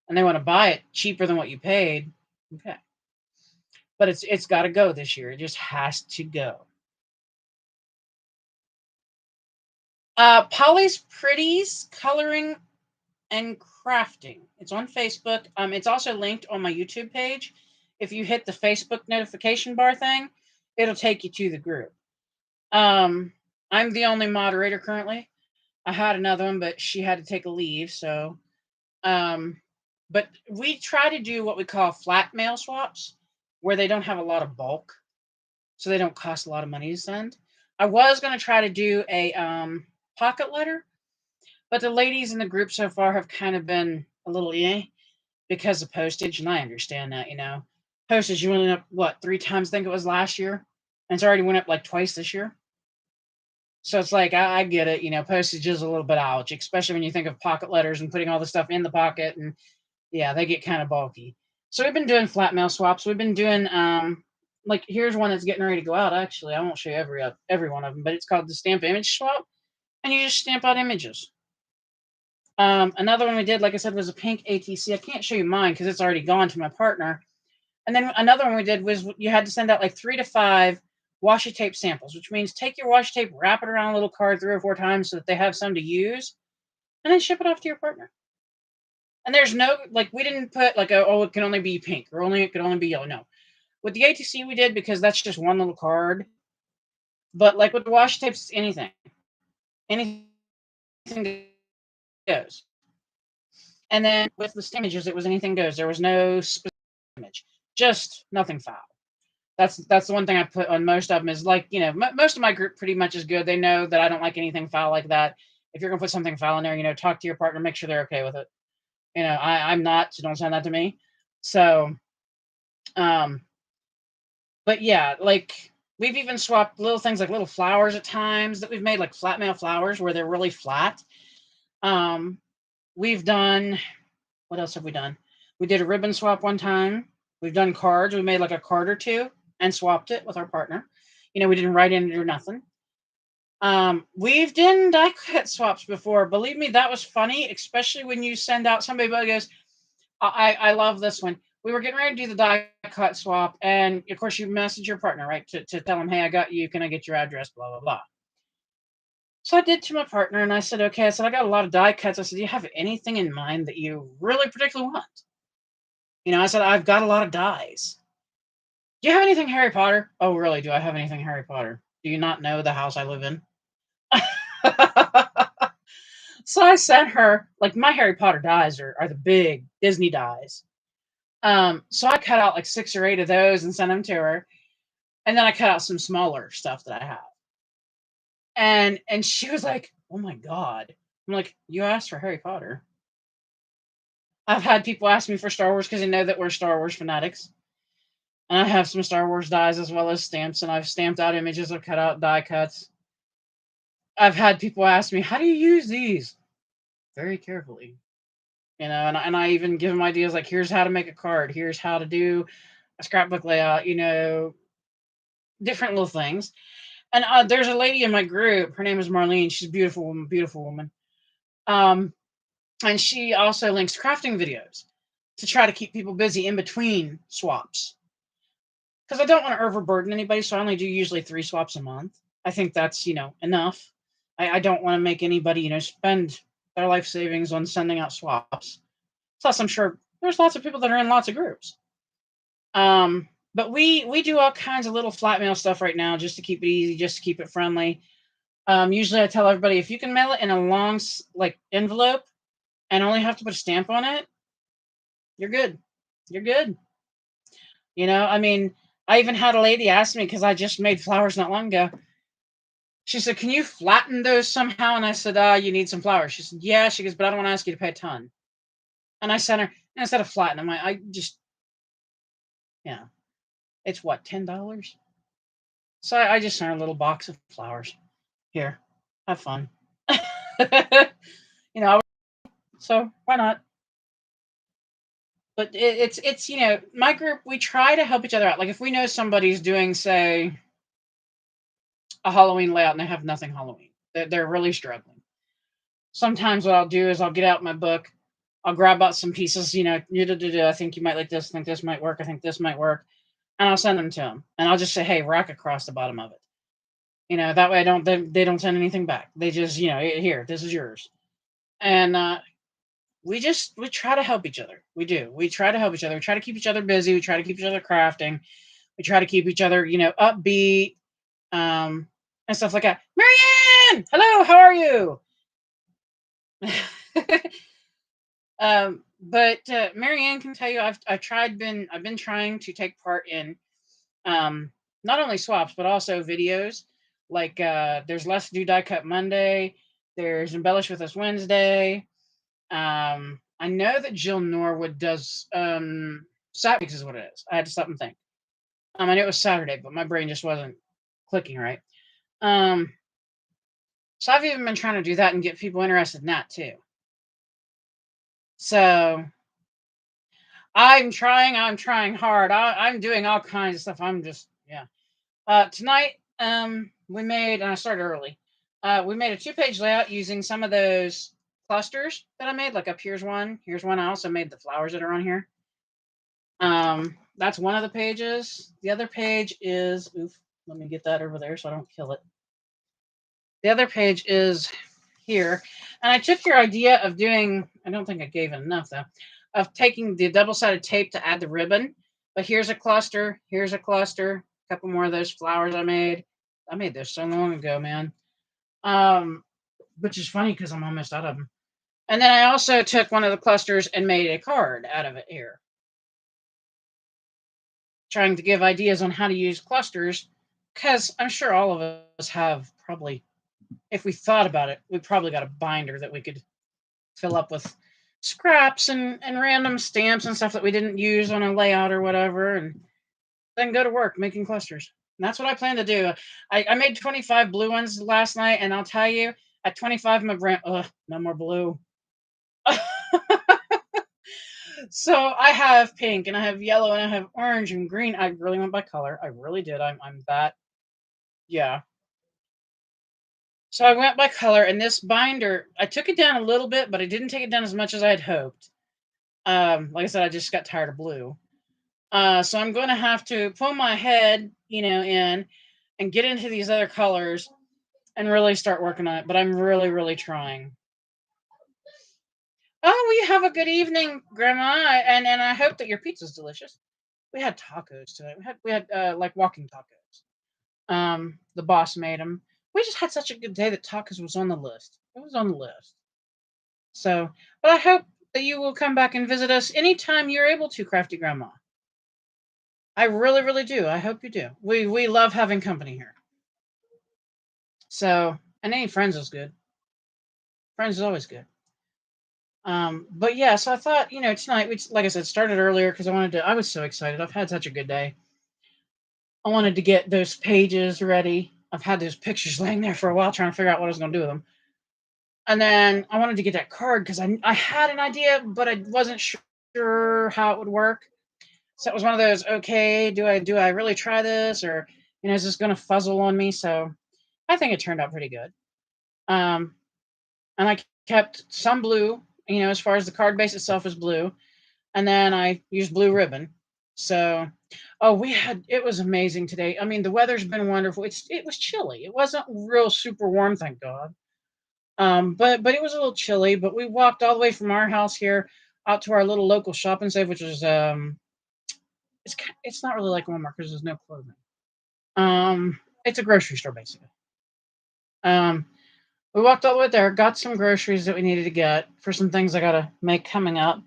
and they want to buy it cheaper than what you paid, okay. But it's got to go this year. It just has to go. Polly's Pretties Coloring and Crafting. It's on Facebook. It's also linked on my YouTube page. If you hit the Facebook notification bar thing, it'll take you to the group. I'm the only moderator currently. I had another one, but she had to take a leave. So, but we try to do what we call flat mail swaps, where they don't have a lot of bulk, so they don't cost a lot of money to send. I was going to try to do a pocket letter, but the ladies in the group so far have kind of been a little because of postage, and I understand that, Postage, you went up, what, 3 times, I think it was last year? And it's already went up like twice this year. So it's like, I get it, postage is a little bit ouch, especially when you think of pocket letters and putting all the stuff in the pocket, and yeah, they get kind of bulky. So we've been doing flat mail swaps. We've been doing, like, here's one that's getting ready to go out, actually. I won't show you every one of them, but it's called the stamp image swap, and you just stamp out images. Another one we did, like I said, was a pink ATC. I can't show you mine because it's already gone to my partner. And then another one we did was you had to send out like 3 to 5 washi tape samples, which means take your washi tape, wrap it around a little card 3 or 4 times so that they have some to use, and then ship it off to your partner. And there's no, like, we didn't put like, it can only be pink or it can only be yellow. No. With the ATC we did, because that's just one little card. But like with the washi tapes, it's anything. Anything goes. And then with the images, it was anything goes. There was no specific image, just nothing foul. That's the one thing I put on most of them is, like, most of my group pretty much is good. They know that I don't like anything foul like that. If you're gonna put something foul in there, talk to your partner, make sure they're okay with it. I'm not, so don't send that to me. So, but yeah, like, we've even swapped little things like little flowers at times that we've made, like flat mail flowers where they're really flat. We've done, what else have we done? We did a ribbon swap one time. We've done cards. We made like a card or two and swapped it with our partner. We didn't write in it or nothing. We've done die cut swaps before. Believe me, that was funny, especially when you send out somebody who goes, I love this one. We were getting ready to do the die cut swap, and of course you message your partner, right, to tell them, hey, I got you. Can I get your address? Blah, blah, blah. So I did to my partner, and I said, okay, I said, I got a lot of die cuts. I said, do you have anything in mind that you really particularly want? I said, I've got a lot of dies. Do you have anything Harry Potter? Oh, really? Do I have anything Harry Potter? Do you not know the house I live in? So I sent her, like, my Harry Potter dies are the big Disney dies. So I cut out like 6 or 8 of those and sent them to her. And then I cut out some smaller stuff that I have. And she was like, oh my God. I'm like, you asked for Harry Potter. I've had people ask me for Star Wars because they know that we're Star Wars fanatics. And I have some Star Wars dies as well as stamps, and I've stamped out images, I've cut out die cuts. I've had people ask me, how do you use these? Very carefully. And I even give them ideas like, here's how to make a card, here's how to do a scrapbook layout, different little things. And there's a lady in my group, her name is Marlene. She's a beautiful woman, beautiful woman. And she also links crafting videos to try to keep people busy in between swaps. Because I don't want to overburden anybody, so I only do usually 3 swaps a month. I think that's, enough. I don't want to make anybody, spend their life savings on sending out swaps. Plus, I'm sure there's lots of people that are in lots of groups. But we do all kinds of little flat mail stuff right now just to keep it easy, just to keep it friendly. Usually I tell everybody, if you can mail it in a long, like, envelope and only have to put a stamp on it, you're good. You're good. I mean, I even had a lady ask me, because I just made flowers not long ago. She said, can you flatten those somehow? And I said, you need some flowers. She said, yeah. She goes, but I don't want to ask you to pay a ton. And I sent her, instead of flatten them, I just Yeah. It's what, $10? So I just sent her a little box of flowers. Here, have fun. you know, so why not? But it's my group. We try to help each other out. Like if we know somebody's doing, say, a Halloween layout and they have nothing Halloween, they're really struggling. Sometimes what I'll do is I'll get out my book, I'll grab out some pieces. I think you might like this. I think this might work. I think this might work, and I'll send them to them. And I'll just say, hey, rack across the bottom of it. That way they don't send anything back. They just, here, this is yours. And we try to help each other. We do. We try to help each other. We try to keep each other busy. We try to keep each other crafting. We try to keep each other, upbeat, and stuff like that. Marianne, hello, how are you? But Marianne can tell you, I've been trying to take part in um, not only swaps but also videos. Like there's Let's Do Die Cut Monday. There's Embellish with Us Wednesday. I know that Jill Norwood does Saturdays is what it is. I had to stop and think. I knew it was Saturday, but my brain just wasn't clicking right. Um, so I've even been trying to do that and get people interested in that too. So I'm trying hard. I'm doing all kinds of stuff. I'm just, yeah. Tonight, we made, and I started early. We made a 2-page layout using some of those clusters that I made. Like up here's one. Here's one. I also made the flowers that are on here. That's one of the pages. The other page is, let me get that over there so I don't kill it. The other page is here. And I took your idea of doing, I don't think I gave it enough though, of taking the double-sided tape to add the ribbon. But here's a cluster, a couple more of those flowers I made. I made those so long ago, man. Which is funny because I'm almost out of them. And then I also took one of the clusters and made a card out of it here. Trying to give ideas on how to use clusters, because I'm sure all of us have probably, if we thought about it, we probably got a binder that we could fill up with scraps and random stamps and stuff that we didn't use on a layout or whatever, and then go to work making clusters. And that's what I plan to do. I made 25 blue ones last night, and I'll tell you, at 25, my brain, no more blue. So I have pink, and I have yellow, and I have orange and green. I really went by color. I really did. I'm that. Yeah. So I went by color, and this binder, I took it down a little bit, but I didn't take it down as much as I had hoped. Like I said, I just got tired of blue. So I'm going to have to pull my head, in and get into these other colors and really start working on it. But I'm really, really trying. Oh, we have a good evening, Grandma, and I hope that your pizza's delicious. We had tacos today. We had like walking tacos. The boss made them. We just had such a good day that tacos was on the list. It was on the list. So, but I hope that you will come back and visit us anytime you're able to, Crafty Grandma. I really, really do. I hope you do. We love having company here. So, and any friends is good. Friends is always good. But yeah, so I thought, tonight we, like I said, started earlier because I was so excited. I've had such a good day. I wanted to get those pages ready. I've had those pictures laying there for a while trying to figure out what I was going to do with them. And then I wanted to get that card because I had an idea, but I wasn't sure how it would work. So it was one of those, okay, do I really try this, or is this going to fuzzle on me? So I think it turned out pretty good. And I kept some blue, as far as the card base itself is blue, and then I used blue ribbon. So, oh, it was amazing today. I mean, the weather's been wonderful. It was chilly. It wasn't real super warm, thank God. But it was a little chilly. But we walked all the way from our house here out to our little local shop and save, which is it's not really like Walmart because there's no clothing. It's a grocery store basically. Um, we walked all the way there, got some groceries that we needed to get for some things I gotta make coming up.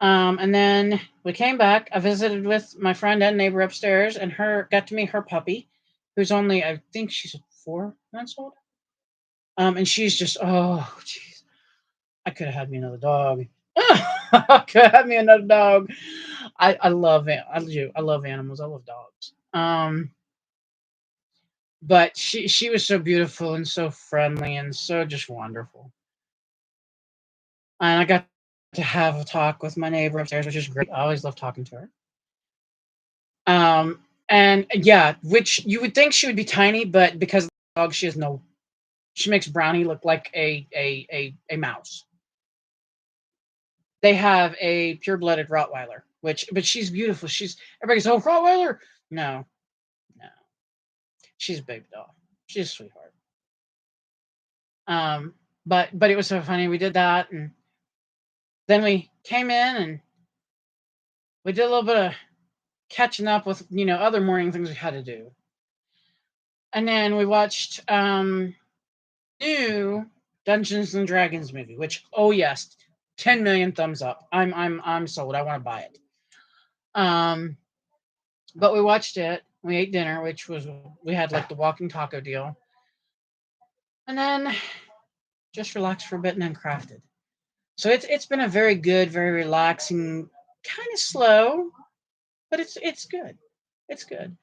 And then we came back. I visited with my friend and neighbor upstairs, and got to meet her puppy, who's only, I think she's 4 months old. And she's just, oh, jeez, I could have had me another dog. I could have had me another dog. I love I do. I love animals. I love dogs. But she was so beautiful and so friendly and so just wonderful. And I got to have a talk with my neighbor upstairs, which is great. I always love talking to her. And yeah, which you would think she would be tiny, but because of the dog, she has no. She makes Brownie look like a mouse. They have a pure-blooded Rottweiler, which but she's beautiful. She's everybody's oh Rottweiler. No, no, she's a baby doll. She's a sweetheart. Um, but it was so funny. We did that, and then we came in and we did a little bit of catching up with other morning things we had to do, and then we watched new Dungeons and Dragons movie. Which oh yes, 10 million thumbs up. I'm sold. I want to buy it. Um, but we watched it. We ate dinner, which was we had like the walking taco deal, and then just relaxed for a bit and then crafted. So it's been a very good, very relaxing, kind of slow, but it's good. It's good.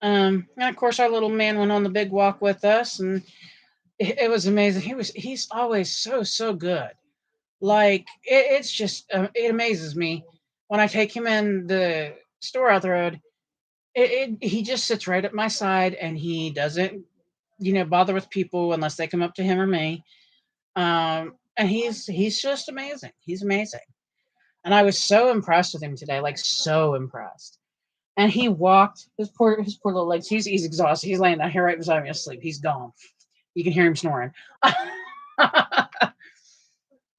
And of course our little man went on the big walk with us, and it was amazing. He's always so good. Like it's just it amazes me when I take him in the store out the road. He just sits right at my side and he doesn't bother with people unless they come up to him or me. And he's just amazing. He's amazing. And I was so impressed with him today, like so impressed. And he walked his poor little legs. He's exhausted. He's laying down here right beside me asleep. He's gone. You can hear him snoring.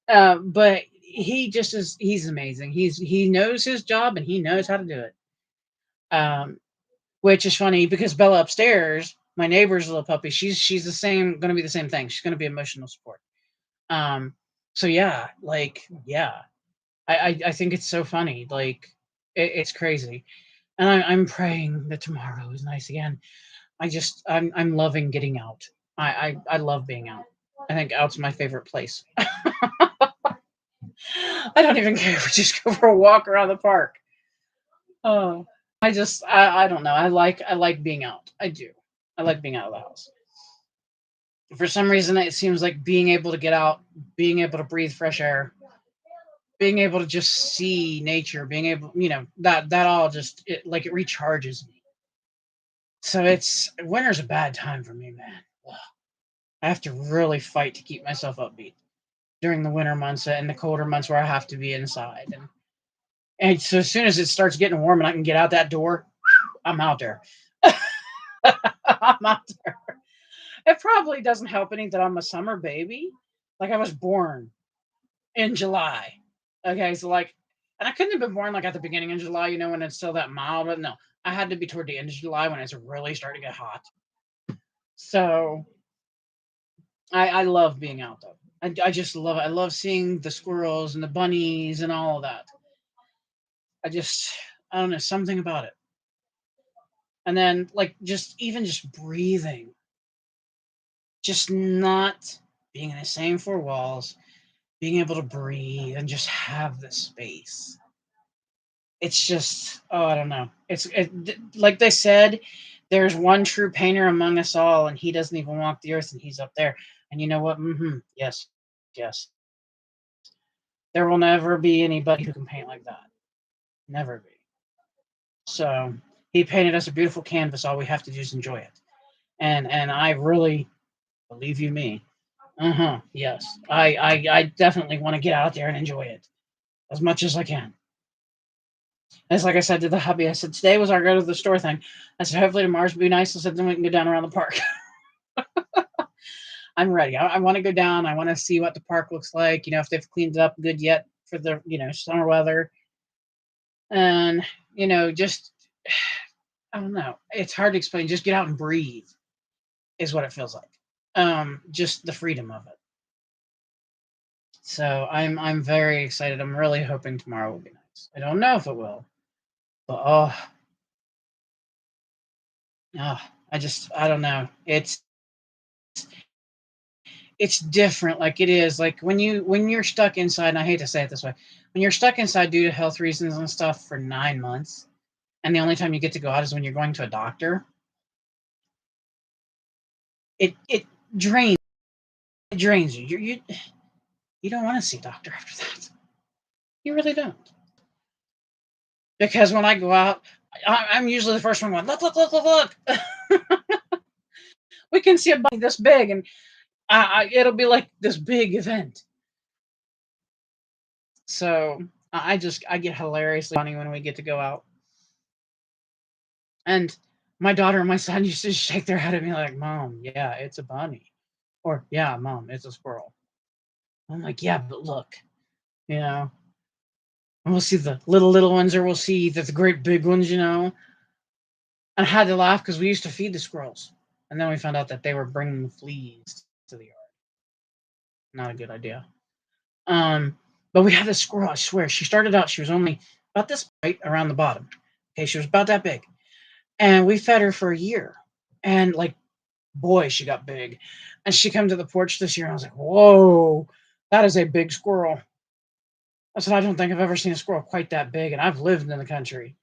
But he just is. He's amazing. He knows his job and he knows how to do it. Um, which is funny because Bella upstairs, my neighbor's little puppy, she's the same. Going to be the same thing. She's going to be emotional support. Um, so yeah, like yeah, I think it's so funny. Like it's crazy, and I'm praying that tomorrow is nice again. I'm loving getting out. I love being out. I think out's my favorite place. I don't even care if we just go for a walk around the park. Oh, I don't know. I like being out. I do. I like being out of the house. For some reason, it seems like being able to get out, being able to breathe fresh air, being able to just see nature, being able, that all just it recharges me. So it's winter's a bad time for me, man. Ugh. I have to really fight to keep myself upbeat during the winter months and the colder months where I have to be inside. And so as soon as it starts getting warm and I can get out that door, I'm out there. I'm out there. It probably doesn't help any that I'm a summer baby. Like I was born in July. Okay, so like, and I couldn't have been born like at the beginning of July, when it's still that mild. But no, I had to be toward the end of July when it's really starting to get hot. So I love being out though. I just love it. I love seeing the squirrels and the bunnies and all of that. I just I don't know something about it. And then like just even just breathing, just not being in the same four walls, being able to breathe and just have the space. It's just oh I don't know. Like they said, there's one true painter among us all, and he doesn't even walk the earth, and he's up there. And you know what? Yes, yes. There will never be anybody who can paint like that. Never be. So he painted us a beautiful canvas. All we have to do is enjoy it. And I really believe you me. Uh-huh. Yes. I definitely want to get out there and enjoy it as much as I can. It's like I said to the hubby, I said, today was our go to the store thing. I said, hopefully tomorrow's will be nice. I said, then we can go down around the park. I'm ready. I want to go down. I want to see what the park looks like, if they've cleaned it up good yet for the, summer weather. And, just, I don't know. It's hard to explain. Just get out and breathe is what it feels like. Just the freedom of it. So I'm very excited. I'm really hoping tomorrow will be nice. I don't know if it will, but oh, I don't know. it's different. Like it is like when you're stuck inside, and I hate to say it this way, when you're stuck inside due to health reasons and stuff for 9 months, and the only time you get to go out is when you're going to a doctor, it drains it drains you. You don't want to see a doctor after that. You really don't. Because when I go out, I'm usually the first one going, look. We can see a body this big, and it'll be like this big event. So I get hilariously funny when we get to go out. And my daughter and my son used to shake their head at me like, "Mom, yeah, it's a bunny," or "Yeah, Mom, it's a squirrel." I'm like, "Yeah, but look, you know, and we'll see the little ones, or we'll see the great big ones, you know." And I had to laugh because we used to feed the squirrels, and then we found out that they were bringing fleas to the yard. Not a good idea. Um, but we had this squirrel. I swear, she started out. She was only about this right around the bottom. Okay, she was about that big, and we fed her for a year, and like, boy, she got big. And she came to the porch this year, and I was like, "Whoa, that is a big squirrel." I said, "I don't think I've ever seen a squirrel quite that big, and I've lived in the country."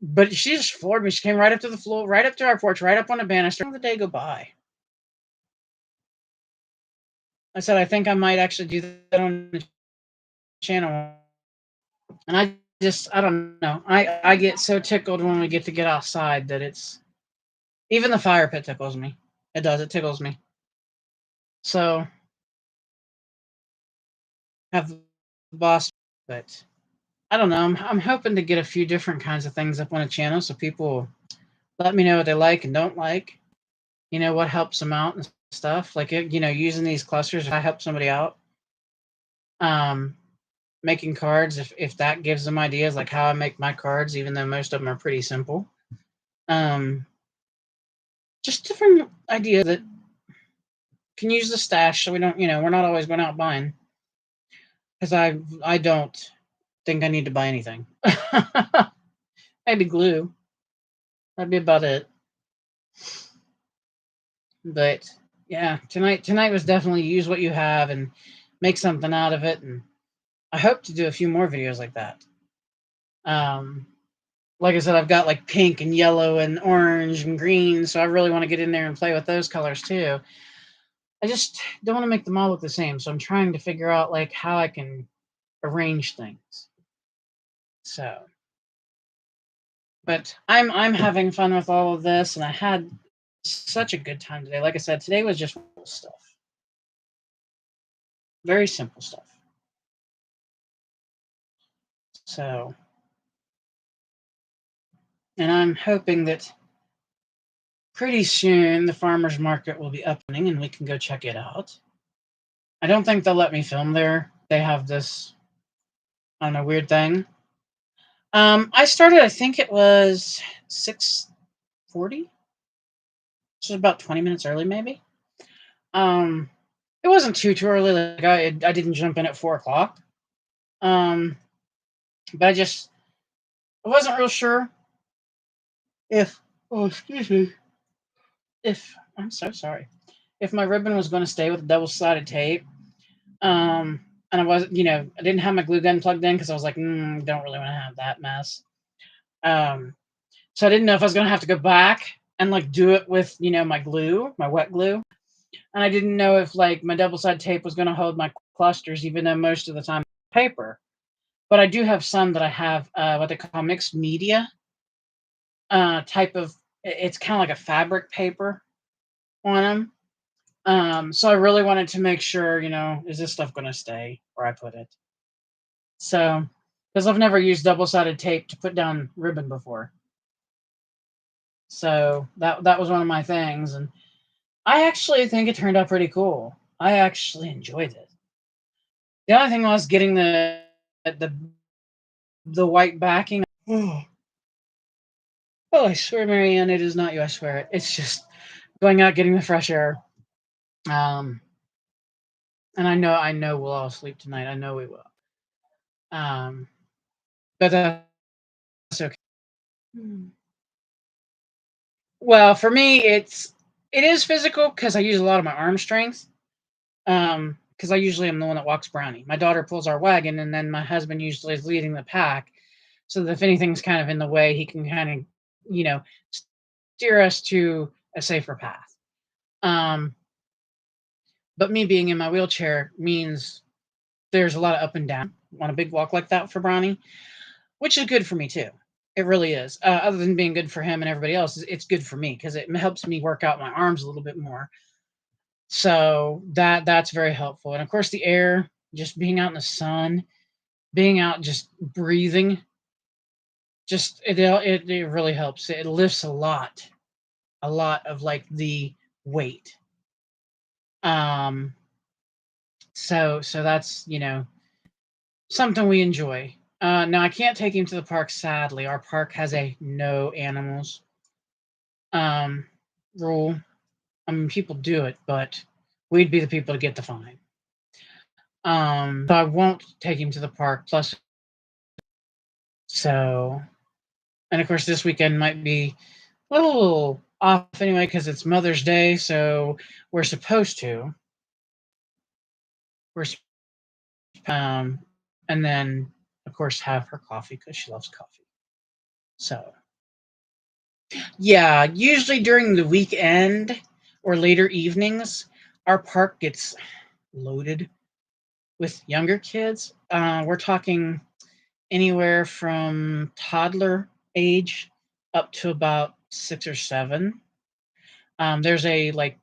But she just floored me. She came right up to the floor, right up to our porch, right up on the banister. Let the day go by. I said, "I think I might actually do that on the channel." And I don't know. I get so tickled when we get outside that it's even the fire pit tickles me. It does. It tickles me. So have the boss, but I don't know. I'm hoping to get a few different kinds of things up on a channel so people let me know what they like and don't like. You know what helps them out and stuff. Like using these clusters, if I help somebody out. Um, Making cards, if that gives them ideas, like how I make my cards, even though most of them are pretty simple. Um, just different ideas that can use the stash, so we don't, we're not always going out buying. Because I don't think I need to buy anything. Maybe glue. That'd be about it. But yeah, tonight was definitely use what you have and make something out of it. And I hope to do a few more videos like that. Um, like I said, I've got like pink and yellow and orange and green, so I really want to get in there and play with those colors too. I just don't want to make them all look the same, so I'm trying to figure out like how I can arrange things. So, but I'm having fun with all of this, and I had such a good time today. Like I said, today was just stuff, very simple stuff. So, and I'm hoping that pretty soon the farmers market will be opening and we can go check it out. I don't think they'll let me film there. They have this, I don't know, weird thing. I started, I think it was 6:40. So about 20 minutes early, maybe. Um, it wasn't too early. Like I didn't jump in at 4 o'clock. Um, but I wasn't real sure if, oh, excuse me, if, I'm so sorry, if my ribbon was going to stay with double-sided tape. And I wasn't, I didn't have my glue gun plugged in because I was like, don't really want to have that mess. Um, so I didn't know if I was going to have to go back and like do it with, my glue, my wet glue. And I didn't know if like my double-sided tape was going to hold my clusters, even though most of the time it's paper. But I do have some that I have what they call mixed media type of. It's kind of like a fabric paper on them. So I really wanted to make sure, is this stuff going to stay where I put it? So, because I've never used double-sided tape to put down ribbon before. So that was one of my things, and I actually think it turned out pretty cool. I actually enjoyed it. The only thing was getting the the white backing. Oh, I swear, Marianne, it is not you. I swear it. It's just going out, getting the fresh air. Um, and I know we'll all sleep tonight. I know we will. Um, but that's okay. Well, for me, it's It is physical because I use a lot of my arm strength. Because I usually am the one that walks Brownie. My daughter pulls our wagon, and then my husband usually is leading the pack. So that if anything's kind of in the way, he can kind of, you know, steer us to a safer path. Um, but me being in my wheelchair means there's a lot of up and down on a big walk like that for Brownie, which is good for me too. It really is. Other than being good for him and everybody else, it's good for me because it helps me work out my arms a little bit more. So that's very helpful. And of course, the air, just being out in the sun, being out, just breathing, just it really helps. It lifts a lot of like the weight. Um, so that's something we enjoy. Now I can't take him to the park. Sadly, our park has a no animals um rule. I mean, people do it, but we'd be the people to get the fine. So I won't take him to the park. Plus, so and of course, this weekend might be a little off anyway because it's Mother's Day. So we're supposed to we're um and then of course have her coffee because she loves coffee. So yeah, usually during the weekend or later evenings, our park gets loaded with younger kids. We're talking anywhere from toddler age up to about 6 or 7. There's a like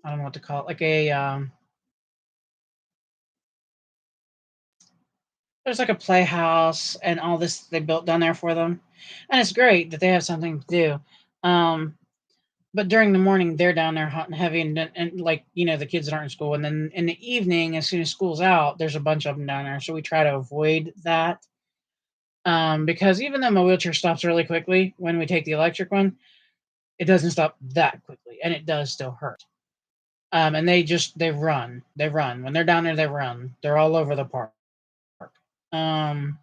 I don't know what to call it, like a there's like a playhouse and all this they built down there for them, and it's great that they have something to do. Um, but during the morning, they're down there hot and heavy, and like the kids that aren't in school, and then in the evening, as soon as school's out, there's a bunch of them down there. So we try to avoid that. Because even though my wheelchair stops really quickly when we take the electric one, it doesn't stop that quickly, and it does still hurt. And they run when they're down there, they run. They're all over the park. Um,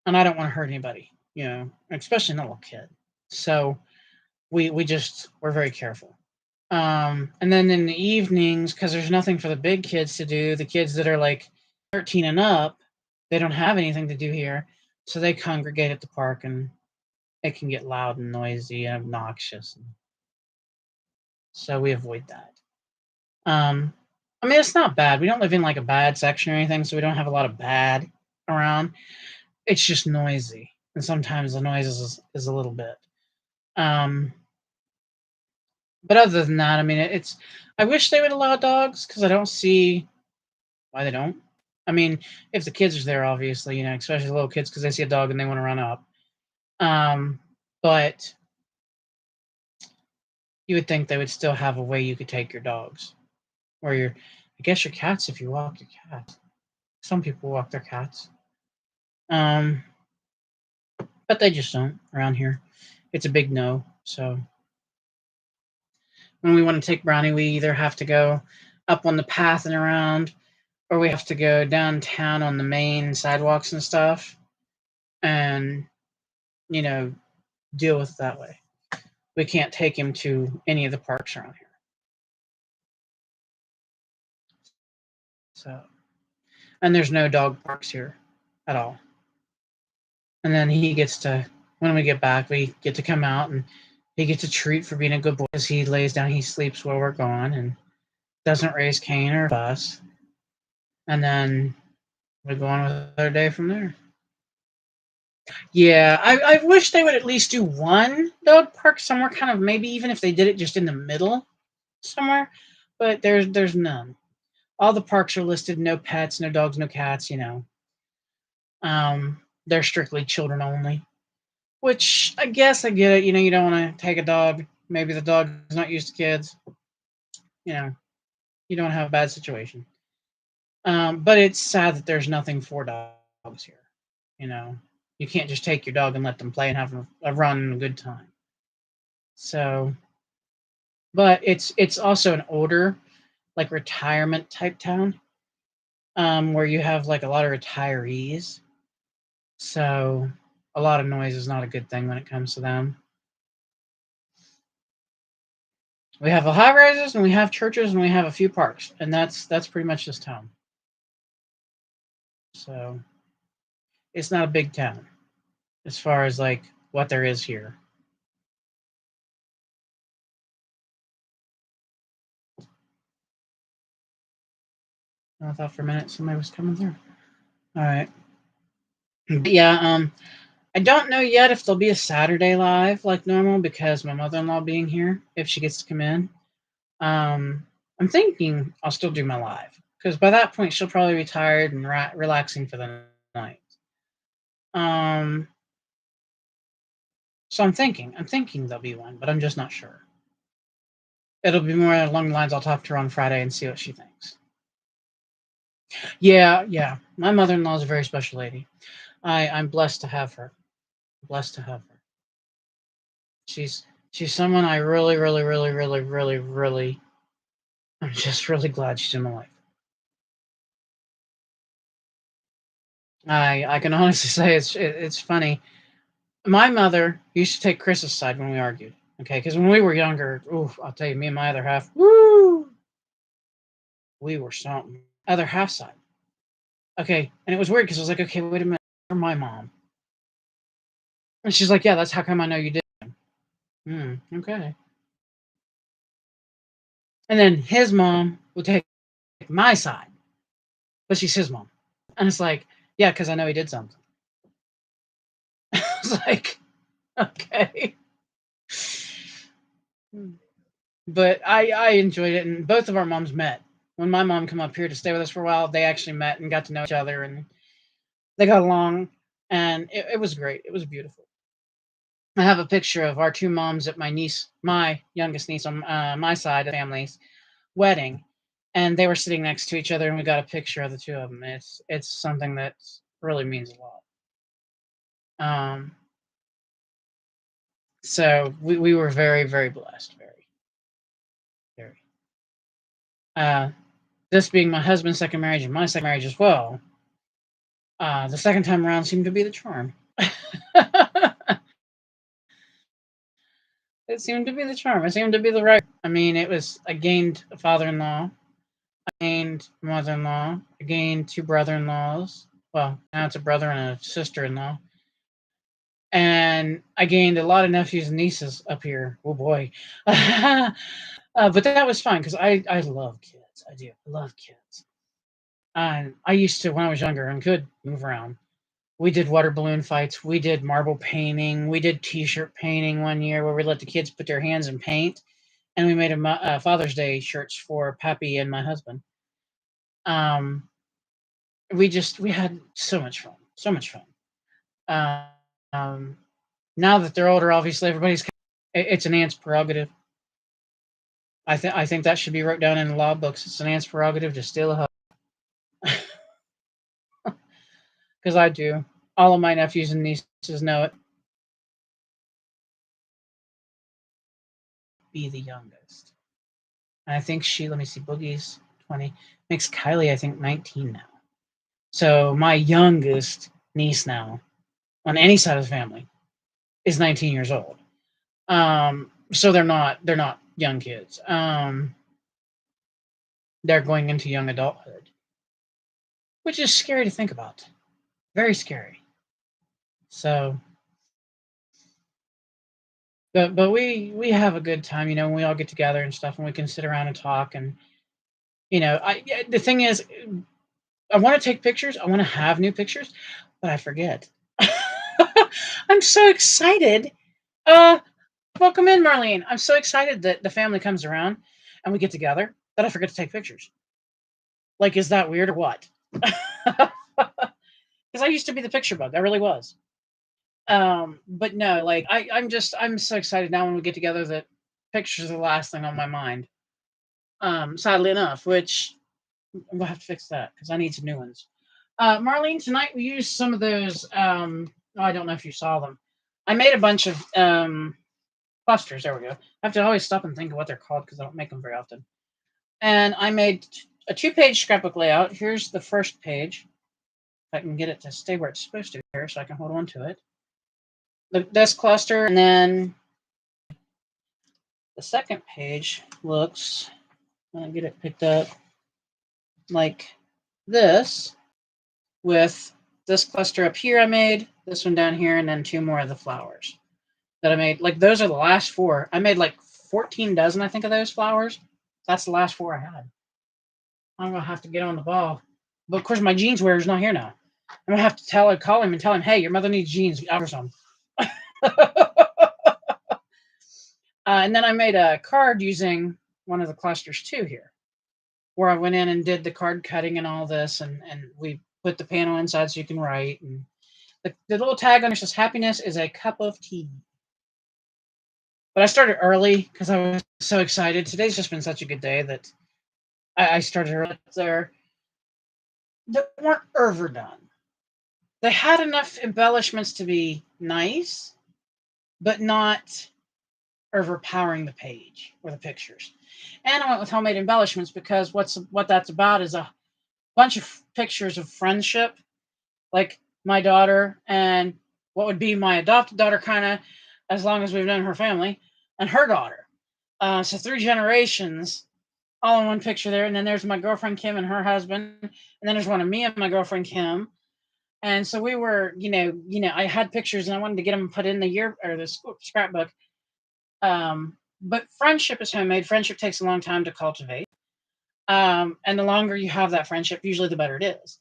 and I don't want to hurt anybody, especially not a little kid. So we're very careful. And then in the evenings, because there's nothing for the big kids to do, the kids that are like 13 and up, they don't have anything to do here, so they congregate at the park, and it can get loud and noisy and obnoxious. So we avoid that. Um, I mean, it's not bad. We don't live in like a bad section or anything, so we don't have a lot of bad around. It's just noisy, and sometimes the noise is a little bit. Um, but other than that, I mean, it's. I wish they would allow dogs because I don't see why they don't. I mean, if the kids are there, obviously, especially the little kids, because they see a dog and they want to run up. Um, but you would think they would still have a way you could take your dogs, or I guess your cats if you walk your cat. Some people walk their cats. Um, but they just don't around here. It's a big no. So when we want to take Brownie, we either have to go up on the path and around, or we have to go downtown on the main sidewalks and stuff, and you know deal with it that way. We can't take him to any of the parks around here. So, and there's no dog parks here at all. And then he gets to, when we get back, we get to come out and he gets a treat for being a good boy as he lays down, he sleeps while we're gone and doesn't raise Cain or fuss. And then we go on with our day from there. Yeah, I wish they would at least do one dog park somewhere, kind of maybe even if they did it just in the middle somewhere. But there's none. All the parks are listed, no pets, no dogs, no cats. They're strictly children only, which I guess I get it. You don't want to take a dog. Maybe the dog is not used to kids. You know, you don't have a bad situation. But it's sad that there's nothing for dogs here. You know, you can't just take your dog and let them play and have a run and a good time. So, but it's also an older, like retirement type town, where you have like a lot of retirees. So a lot of noise is not a good thing when it comes to them. We have a high rises and we have churches and we have a few parks, and that's pretty much this town. So it's not a big town as far as like what there is here. I thought for a minute somebody was coming through. All right. But yeah, I don't know yet if there'll be a Saturday live like normal because my mother-in-law being here, if she gets to come in. I'm thinking I'll still do my live because by that point she'll probably be tired and relaxing for the night. Um, so I'm thinking there'll be one, but I'm just not sure. It'll be more along the lines I'll talk to her on Friday and see what she thinks. Yeah, yeah. My mother-in-law is a very special lady. I'm blessed to have her. Blessed to have her. She's someone I really, really, really, really, really, really. I'm just really glad she's in my life. I can honestly say it's funny. My mother used to take Chris's side when we argued. Okay, because when we were younger, oof, I'll tell you, me and my other half, woo, we were something. Other half side. Okay, and it was weird because I was like, okay, wait a minute, you're my mom, and she's like, yeah, that's how come I know you did. Okay. And then his mom would take my side, but she's his mom, and it's like, yeah, because I know he did something. It's like, okay. But I enjoyed it, and both of our moms met. When my mom came up here to stay with us for a while, they actually met and got to know each other, and they got along, and it was great. It was beautiful. I have a picture of our two moms at my youngest niece on my side of the family's wedding, and they were sitting next to each other, and we got a picture of the two of them. It's something that really means a lot. Um, so we were very very blessed, very very. Uh, this being my husband's second marriage and my second marriage as well. The second time around seemed to be the charm. It seemed to be the charm. It seemed to be the right. I mean, it was. I gained a father-in-law. I gained a mother-in-law. I gained two brother-in-laws. Well, now it's a brother and a sister-in-law. And I gained a lot of nephews and nieces up here. Oh boy. But that was fine because I love kids. I do. I love kids. And I used to when I was younger and could move around. We did water balloon fights. We did marble painting. We did T-shirt painting one year where we let the kids put their hands in paint, and we made Father's Day shirts for Pappy and my husband. Um, we had so much fun, so much fun. Uh, um, now that they're older, obviously everybody's it's an aunt's prerogative. I think that should be wrote down in the law books. It's an aunt's prerogative to steal a hug because I do. All of my nephews and nieces know it. Be the youngest. And I think let me see, Boogie's 20, makes Kylie, I think, 19 now. So my youngest niece now, on any side of the family, is 19 years old. So they're not young kids. They're going into young adulthood, which is scary to think about. Very scary. So, but we have a good time, when we all get together and stuff, and we can sit around and talk. And the thing is, I want to take pictures. I want to have new pictures, but I forget. I'm so excited. Uh, Welcome in, Marlene. I'm so excited that the family comes around and we get together that I forget to take pictures. Like, is that weird or what? Because I used to be the picture bug. I really was. But no, like I'm so excited now when we get together that pictures are the last thing on my mind. Sadly enough, which we'll have to fix that because I need some new ones. Marlene, tonight we used some of those. I don't know if you saw them. I made a bunch of clusters. There we go. I have to always stop and think of what they're called because I don't make them very often. And I made a 2-page scrapbook layout. Here's the first page. If I can get it to stay where it's supposed to here so I can hold on to it. This cluster, and then The second page looks, I'll get it picked up, like this, with this cluster up here I made, this one down here, and then 2 more of the flowers that I made. Like, those are the last 4. I made like 14 dozen, I think, of those flowers. That's the last 4 I had. I'm gonna have to get on the ball. But of course, my jeans wearer's not here now. I'm gonna have to call him and tell him, hey, your mother needs jeans. Order some. And then I made a card using one of the clusters too here, where I went in and did the card cutting and all this, and we put the panel inside so you can write. And the little tag under says, happiness is a cup of tea. But I started early because I was so excited. Today's just been such a good day that I started early there. They weren't overdone. They had enough embellishments to be nice, but not overpowering the page or the pictures. And I went with homemade embellishments because what that's about is a bunch of pictures of friendship, like my daughter and what would be my adopted daughter, kind of, as long as we've known her family, and her daughter. So 3 generations all in one picture there. And then there's my girlfriend Kim and her husband, and then there's one of me and my girlfriend Kim. And so we were, I had pictures and I wanted to get them put in the year or the school scrapbook. But friendship is homemade. Friendship takes a long time to cultivate. And the longer you have that friendship, usually the better it is.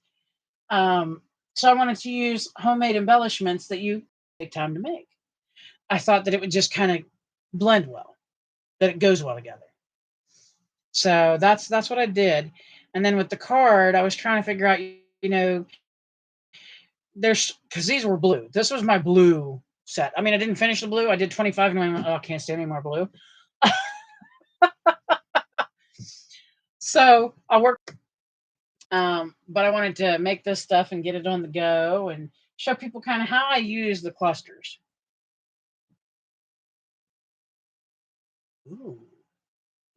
So I wanted to use homemade embellishments that you take time to make. I thought that it would just kind of blend well, that it goes well together. So that's what I did. And then with the card, I was trying to figure out, there's, because these were blue. This was my blue set. I mean, I didn't finish the blue. I did 25 and I went, oh, I can't stand any more blue. So I worked, but I wanted to make this stuff and get it on the go and show people kind of how I use the clusters. Ooh,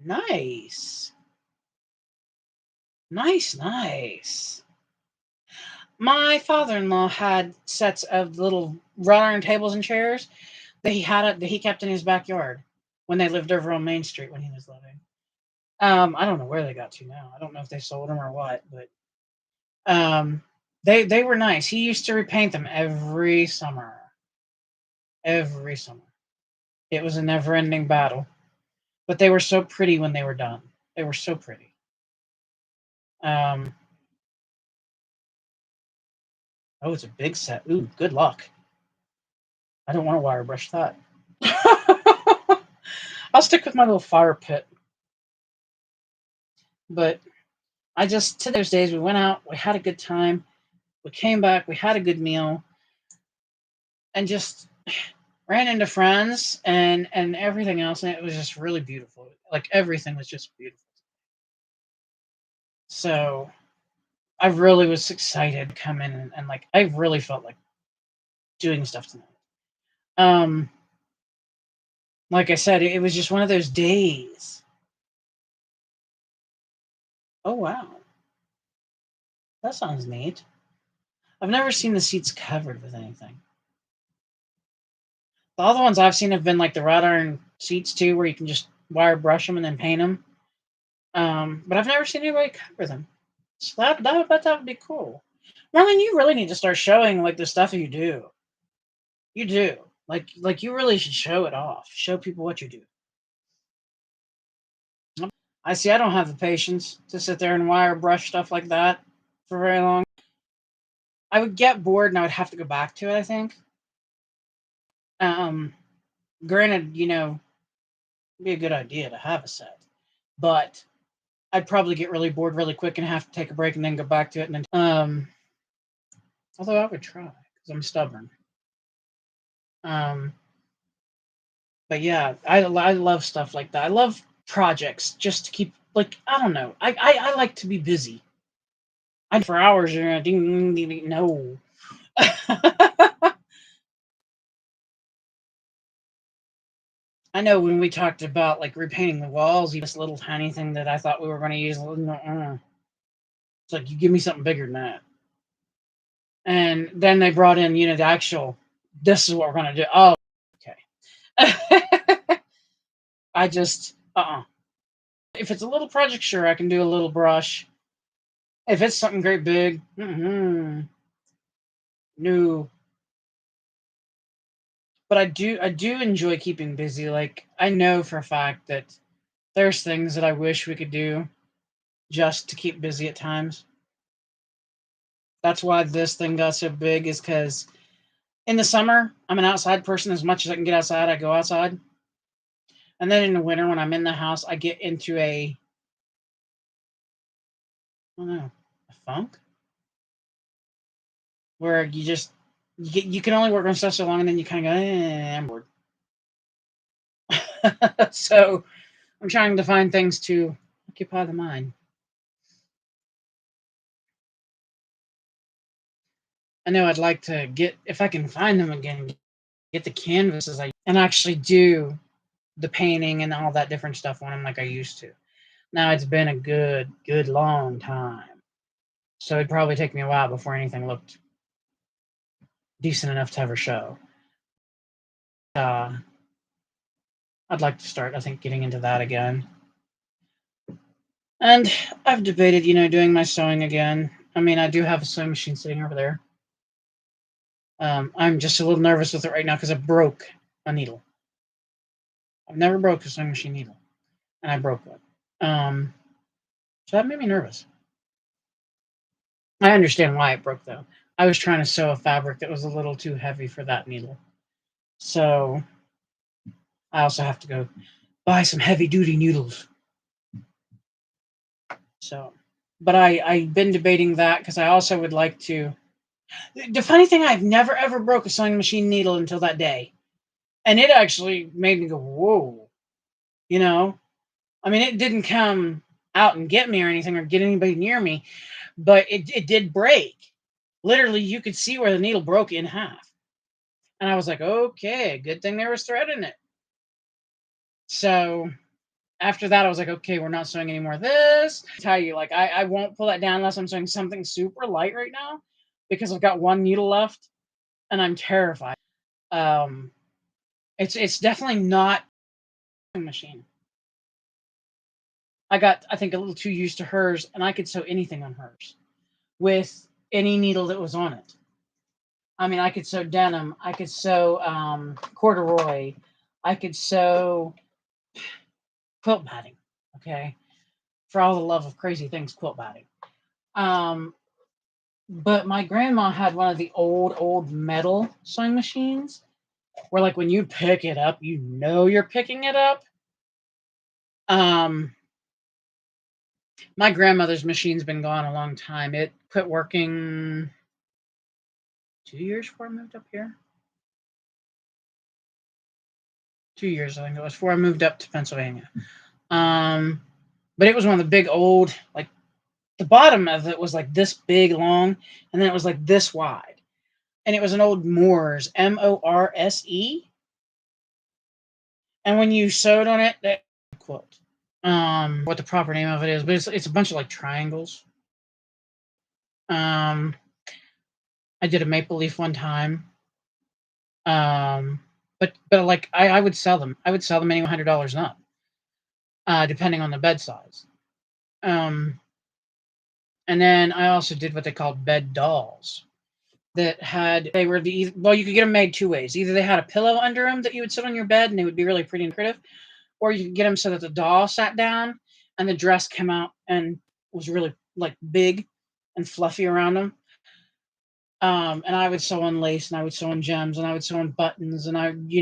nice. Nice. My father-in-law had sets of little wrought iron tables and chairs that he kept in his backyard when they lived over on Main Street when he was living. I don't know where they got to now. I don't know if they sold them or what, but they were nice. He used to repaint them every summer. Every summer. It was a never-ending battle. But they were so pretty when they were done. They were so pretty. Oh, it's a big set. Ooh, good luck. I don't want to wire brush that. I'll stick with my little fire pit. But to those days, we went out, we had a good time, we came back, we had a good meal, and just ran into friends and everything else, and it was just really beautiful. Like, everything was just beautiful. So I really was excited to come in and like, I really felt like doing stuff tonight. Like I said, it was just one of those days. Oh, wow. That sounds neat. I've never seen the seats covered with anything. All the ones I've seen have been like the wrought iron seats too, where you can just wire brush them and then paint them. But I've never seen anybody cover them. So that would be cool. Marlene, you really need to start showing like the stuff you do. You do. Like you really should show it off. Show people what you do. I see. I don't have the patience to sit there and wire brush stuff like that for very long. I would get bored and I would have to go back to it, I think. Granted, it'd be a good idea to have a set, but I'd probably get really bored really quick and have to take a break and then go back to it. And then, although I would try because I'm stubborn. But yeah, I love stuff like that. I love projects just to keep, like, I don't know. I like to be busy. I for hours. Ding, ding, ding, ding, no. I know when we talked about like repainting the walls, this little tiny thing that I thought we were going to use. It's like, you give me something bigger than that. And then they brought in, the actual. This is what we're going to do. Oh, okay. I just, If it's a little project, sure, I can do a little brush. If it's something great big, no. But I do enjoy keeping busy. Like, I know for a fact that there's things that I wish we could do just to keep busy at times. That's why this thing got so big, is because in the summer, I'm an outside person. As much as I can get outside, I go outside. And then in the winter, when I'm in the house, I get into I don't know, a funk where you can only work on stuff so long, and then you kind of go, I'm bored. So I'm trying to find things to occupy the mind. I know I'd like to get, if I can find them again, get the canvases and actually do the painting and all that different stuff on them like I used to. Now it's been a good long time, so it'd probably take me a while before anything looked decent enough to ever show. Uh, I'd like to start, I think, getting into that again. And I've debated, doing my sewing again. I mean, I do have a sewing machine sitting over there. I'm just a little nervous with it right now because I broke a needle. I've never broke a sewing machine needle, and I broke one. So that made me nervous. I understand why it broke, though. I was trying to sew a fabric that was a little too heavy for that needle. So I also have to go buy some heavy duty needles. So, but I've been debating that because I also would like to. The funny thing, I've never ever broke a sewing machine needle until that day, and it actually made me go, "Whoa!" You know, I mean, it didn't come out and get me or anything or get anybody near me, but it did break. Literally, you could see where the needle broke in half, and I was like, "Okay, good thing there was thread in it." So after that, I was like, okay, we're not sewing any more of this. I tell you, like, I won't pull that down unless I'm sewing something super light right now because I've got one needle left and I'm terrified. Um, it's definitely not a machine. I think, a little too used to hers, and I could sew anything on hers with any needle that was on it. I mean, I could sew denim, I could sew corduroy, I could sew quilt batting. Okay, for all the love of crazy things, quilt batting. Um, But my grandma had one of the old metal sewing machines where, like, when you pick it up, you're picking it up. Um, my grandmother's machine's been gone a long time. It quit working 2 years before I moved up here. 2 years, I think it was, before I moved up to Pennsylvania. Um, but it was one of the big old, like, the bottom of it was like this big long, and then it was like this wide. And it was an old Morse, Morse. And when you sewed on it, that quilt. What the proper name of it is, but it's a bunch of like triangles. Um, I did a maple leaf one time. But like I would sell them. I would sell them anywhere $100 and up, depending on the bed size. Um, and then I also did what they called bed dolls. They were you could get them made two ways. Either they had a pillow under them that you would sit on your bed and they would be really pretty and creative, or you could get them so that the doll sat down and the dress came out and was really like big and fluffy around them. And I would sew on lace, and I would sew on gems, and I would sew on buttons, and you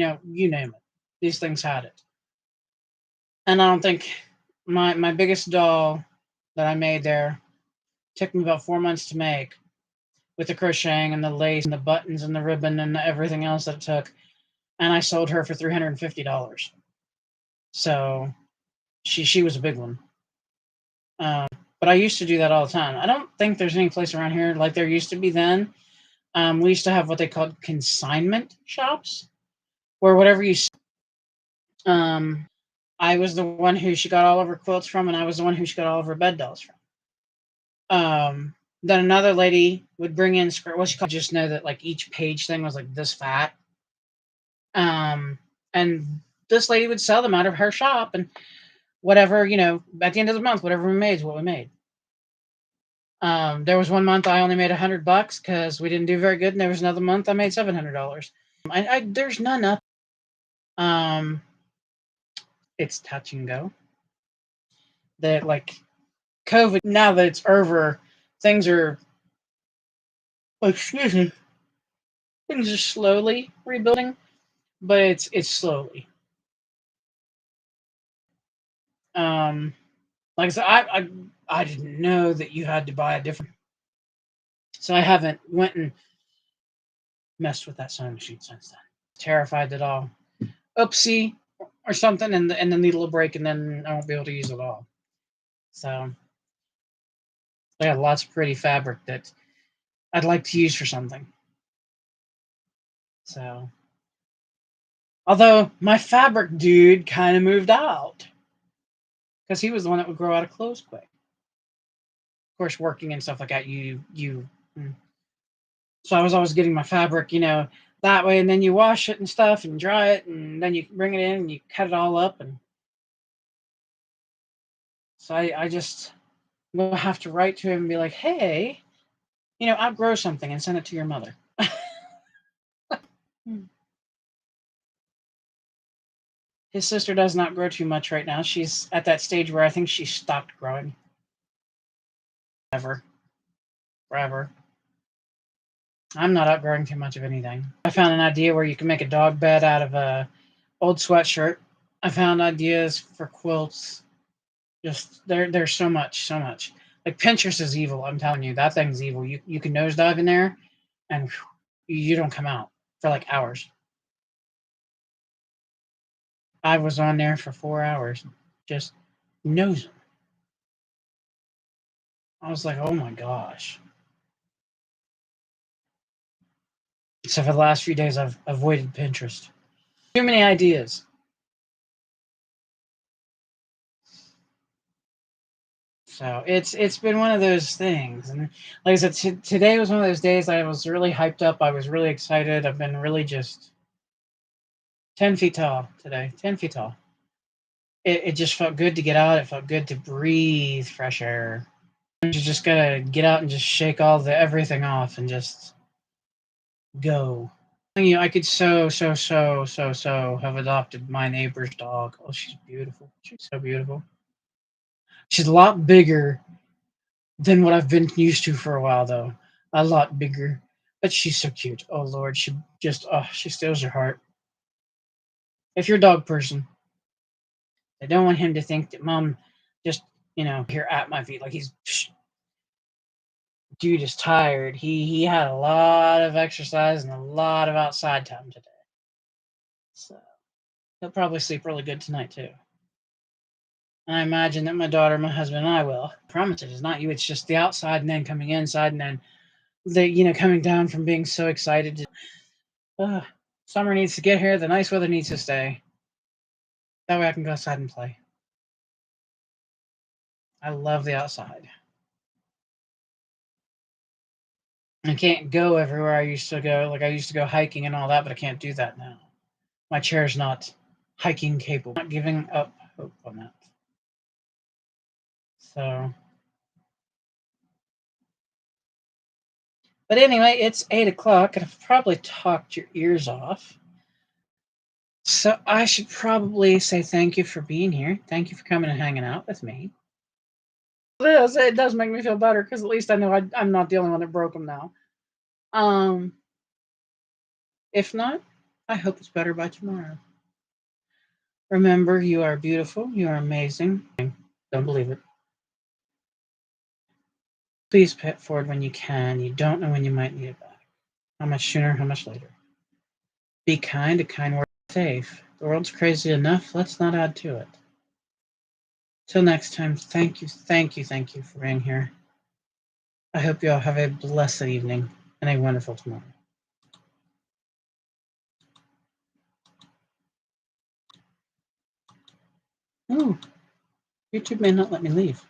name it. These things had it. And I don't think my biggest doll that I made there took me about 4 months to make, with the crocheting and the lace and the buttons and the ribbon and everything else that it took. And I sold her for $350. So she was a big one. Um, but I used to do that all the time. I don't think there's any place around here like there used to be then. We used to have what they called consignment shops, where whatever you. Um, I was the one who she got all of her quilts from, and I was the one who she got all of her bed dolls from. Then another lady would bring in what she called, just know that like each page thing was like this fat. And this lady would sell them out of her shop, and whatever, at the end of the month, whatever we made is what we made. There was one month I only made $100 because we didn't do very good, and there was another month I made $700. There's none up. It's touch and go. That, like, COVID, now that it's over, things are, excuse me, things are slowly rebuilding, but it's slowly. Like I said, I didn't know that you had to buy a different, so I haven't went and messed with that sewing machine since then. Terrified that I'll oopsie or something, and the needle will break, and then I won't be able to use it all. So I got lots of pretty fabric that I'd like to use for something. So, although my fabric dude kind of moved out because he was the one that would grow out of clothes quick. Of course, working and stuff like that, so I was always getting my fabric, that way, and then you wash it and stuff and dry it, and then you bring it in and you cut it all up, and so I just will have to write to him and be like, hey, outgrow something and send it to your mother. His sister does not grow too much right now. She's at that stage where I think she stopped growing. Forever. I'm not outgrowing too much of anything. I found an idea where you can make a dog bed out of a old sweatshirt. I found ideas for quilts. Just there's so much. Like, Pinterest is evil. I'm telling you, that thing's evil. You can nosedive in there, and you don't come out for like hours. I was on there for 4 hours, just nosing. I was like, oh my gosh. So for the last few days, I've avoided Pinterest. Too many ideas. So it's been one of those things, and like I said, today was one of those days I was really hyped up. I was really excited. I've been really just 10 feet tall today. 10 feet tall. It just felt good to get out. It felt good to breathe fresh air. You just gotta get out and just shake all the everything off and just go. I could so have adopted my neighbor's dog. Oh, she's beautiful. She's so beautiful. She's a lot bigger than what I've been used to for a while, though. A lot bigger. But she's so cute. Oh, Lord. She steals your heart. If you're a dog person, I don't want him to think that Mom just, here at my feet. Like, dude is tired. He had a lot of exercise and a lot of outside time today. So he'll probably sleep really good tonight, too. And I imagine that my daughter, my husband, and I will. I promise it is not you. It's just the outside and then coming inside and then coming down from being so excited. Summer needs to get here. The nice weather needs to stay. That way I can go outside and play. I love the outside. I can't go everywhere I used to go. Like, I used to go hiking and all that, but I can't do that now. My chair's not hiking capable. I'm not giving up hope on that. So, but anyway, it's 8 o'clock, and I've probably talked your ears off. So I should probably say thank you for being here. Thank you for coming and hanging out with me. It does make me feel better because at least I know I'm not the only one that broke them now. If not, I hope it's better by tomorrow. Remember, you are beautiful. You are amazing. Don't believe it. Please pay it forward when you can. You don't know when you might need it back. How much sooner, how much later. Be kind. A kind word is safe. The world's crazy enough. Let's not add to it. Till next time, thank you for being here. I hope you all have a blessed evening and a wonderful tomorrow. Ooh, YouTube may not let me leave.